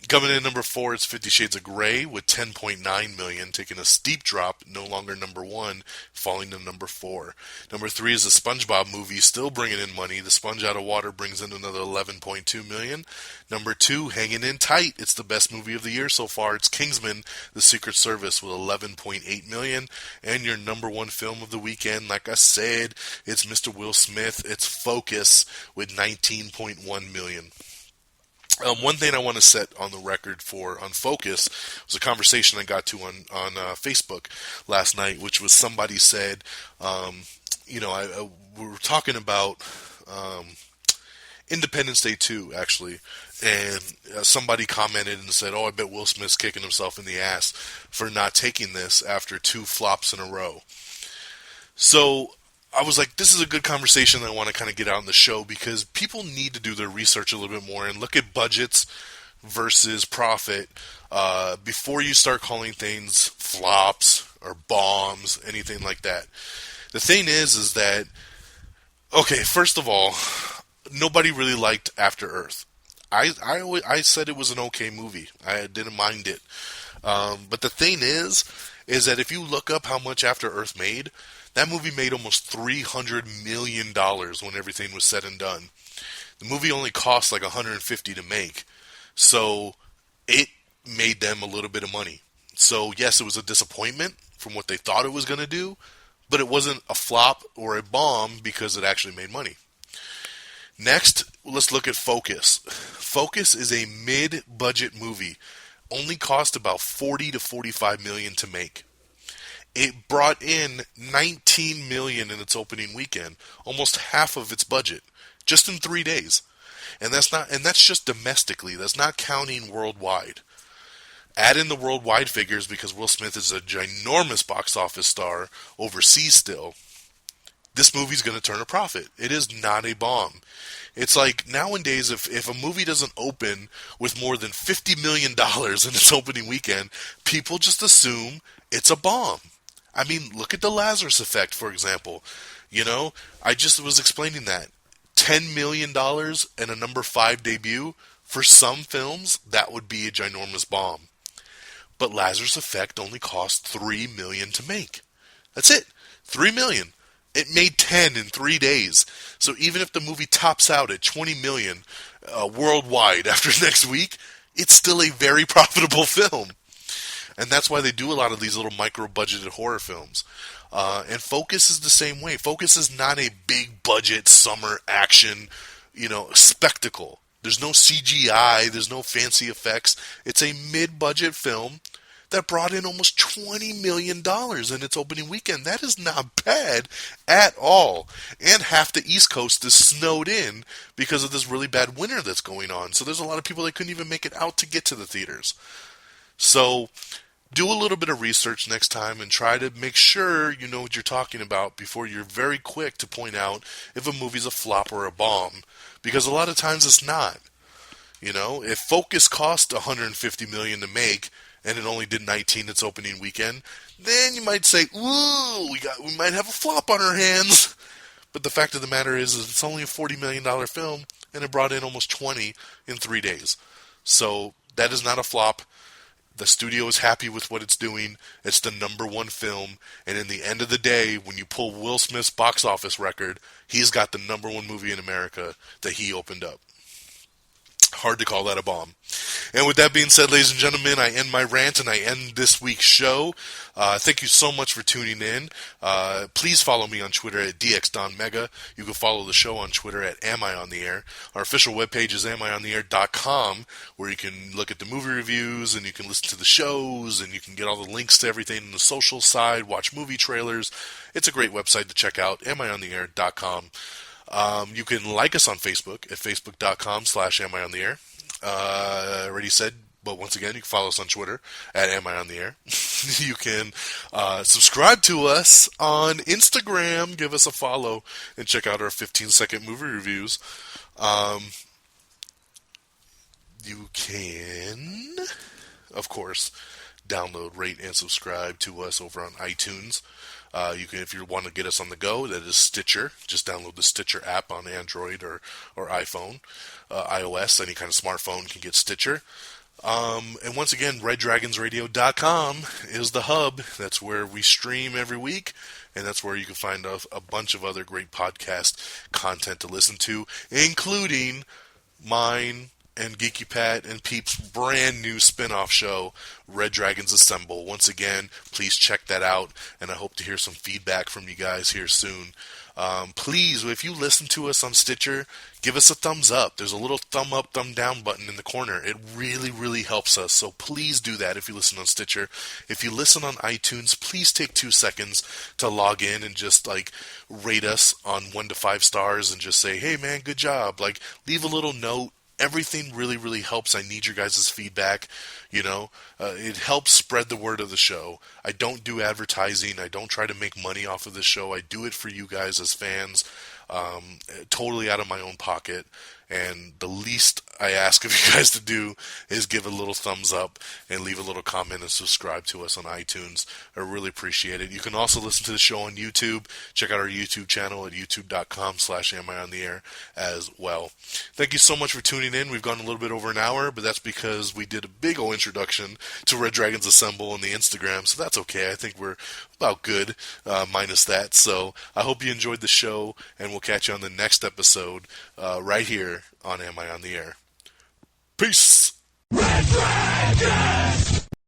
Coming in number 4, it's 50 Shades of Grey with $10.9 million, taking a steep drop, no longer number 1, falling to number 4. Number 3 is the SpongeBob movie, still bringing in money. The Sponge Out of Water brings in another $11.2 million. Number 2, hanging in tight. It's the best movie of the year so far. It's Kingsman: The Secret Service with $11.8 million. And your number 1 film of the weekend, like I said, it's Mr. Will Smith. It's Focus with $19.1 million. One thing I want to set on the record for on Focus was a conversation I got to on Facebook last night, which was somebody said, we were talking about Independence Day 2, actually, and somebody commented and said, I bet Will Smith's kicking himself in the ass for not taking this after 2 flops in a row. So I was like, this is a good conversation that I want to kind of get out on the show, because people need to do their research a little bit more and look at budgets versus profit before you start calling things flops or bombs, anything like that. The thing is that, okay, first of all, nobody really liked After Earth. I said it was an okay movie. I didn't mind it. But the thing is that if you look up how much After Earth made, that movie made almost $300 million when everything was said and done. The movie only cost like $150 to make. So it made them a little bit of money. So yes, it was a disappointment from what they thought it was going to do, but it wasn't a flop or a bomb because it actually made money. Next, let's look at Focus. Focus is a mid-budget movie. Only cost about $40 to $45 million to make. It brought in $19 million in its opening weekend, almost half of its budget, just in 3 days. And that's just domestically. That's not counting worldwide. Add in the worldwide figures because Will Smith is a ginormous box office star overseas still. This movie's going to turn a profit. It is not a bomb. It's like nowadays, if a movie doesn't open with more than $50 million in its opening weekend, people just assume it's a bomb. I mean, look at the Lazarus effect, for example. You know, I just was explaining that. $10 million and a number 5 debut, for some films, that would be a ginormous bomb. But Lazarus Effect only cost $3 million to make. That's it. $3 million. It made 10 in 3 days. So even if the movie tops out at $20 million worldwide after next week, it's still a very profitable film. And that's why they do a lot of these little micro-budgeted horror films. And Focus is the same way. Focus is not a big-budget summer action, spectacle. There's no CGI. There's no fancy effects. It's a mid-budget film that brought in almost $20 million in its opening weekend. That is not bad at all. And half the East Coast is snowed in because of this really bad winter that's going on. So there's a lot of people that couldn't even make it out to get to the theaters. So do a little bit of research next time and try to make sure you know what you're talking about before you're very quick to point out if a movie's a flop or a bomb. Because a lot of times it's not. If Focus cost $150 million to make and it only did 19 its opening weekend, then you might say, ooh, we might have a flop on our hands. But the fact of the matter is it's only a $40 million film and it brought in almost 20 in 3 days. So that is not a flop. The studio is happy with what it's doing. It's the number 1 film. And in the end of the day, when you pull Will Smith's box office record, he's got the number 1 movie in America that he opened up. Hard to call that a bomb. And with that being said, ladies and gentlemen, I end my rant and I end this week's show. Thank you so much for tuning in. Please follow me on Twitter at DXDonMega. You can follow the show on Twitter at AmIOnTheAir. Our official webpage is amiontheair.com, where you can look at the movie reviews and you can listen to the shows and you can get all the links to everything on the social side, watch movie trailers. It's a great website to check out, amiontheair.com. You can like us on Facebook at facebook.com/amiontheair. I already said, but once again, you can follow us on Twitter at amiontheair. You can subscribe to us on Instagram, give us a follow, and check out our 15-second movie reviews. You can, of course, download, rate, and subscribe to us over on iTunes. You can, if you want to get us on the go, that is Stitcher. Just download the Stitcher app on Android or iPhone, iOS. Any kind of smartphone can get Stitcher. And once again, RedDragonsRadio.com is the hub. That's where we stream every week, and that's where you can find a bunch of other great podcast content to listen to, including mine and Geeky Pat and Peep's brand new spin-off show, Red Dragons Assemble. Once again, please check that out, and I hope to hear some feedback from you guys here soon. Please, if you listen to us on Stitcher, give us a thumbs up. There's a little thumb up, thumb down button in the corner. It really, really helps us, so please do that if you listen on Stitcher. If you listen on iTunes, please take 2 seconds to log in and just, rate us on 1 to 5 stars and just say, hey, man, good job. Leave a little note. Everything really, really helps. I need your guys' feedback. It helps spread the word of the show. I don't do advertising. I don't try to make money off of this show. I do it for you guys as fans, totally out of my own pocket. And the least I ask of you guys to do is give a little thumbs up and leave a little comment and subscribe to us on iTunes. I really appreciate it. You can also listen to the show on YouTube. Check out our YouTube channel at youtube.com/amiontheair as well. Thank you so much for tuning in. We've gone a little bit over an hour, but that's because we did a big old introduction to Red Dragons Assemble on the Instagram, so that's okay. I think we're about good, minus that. So I hope you enjoyed the show, and we'll catch you on the next episode right here on Am I on the Air? Peace! Red Dragon!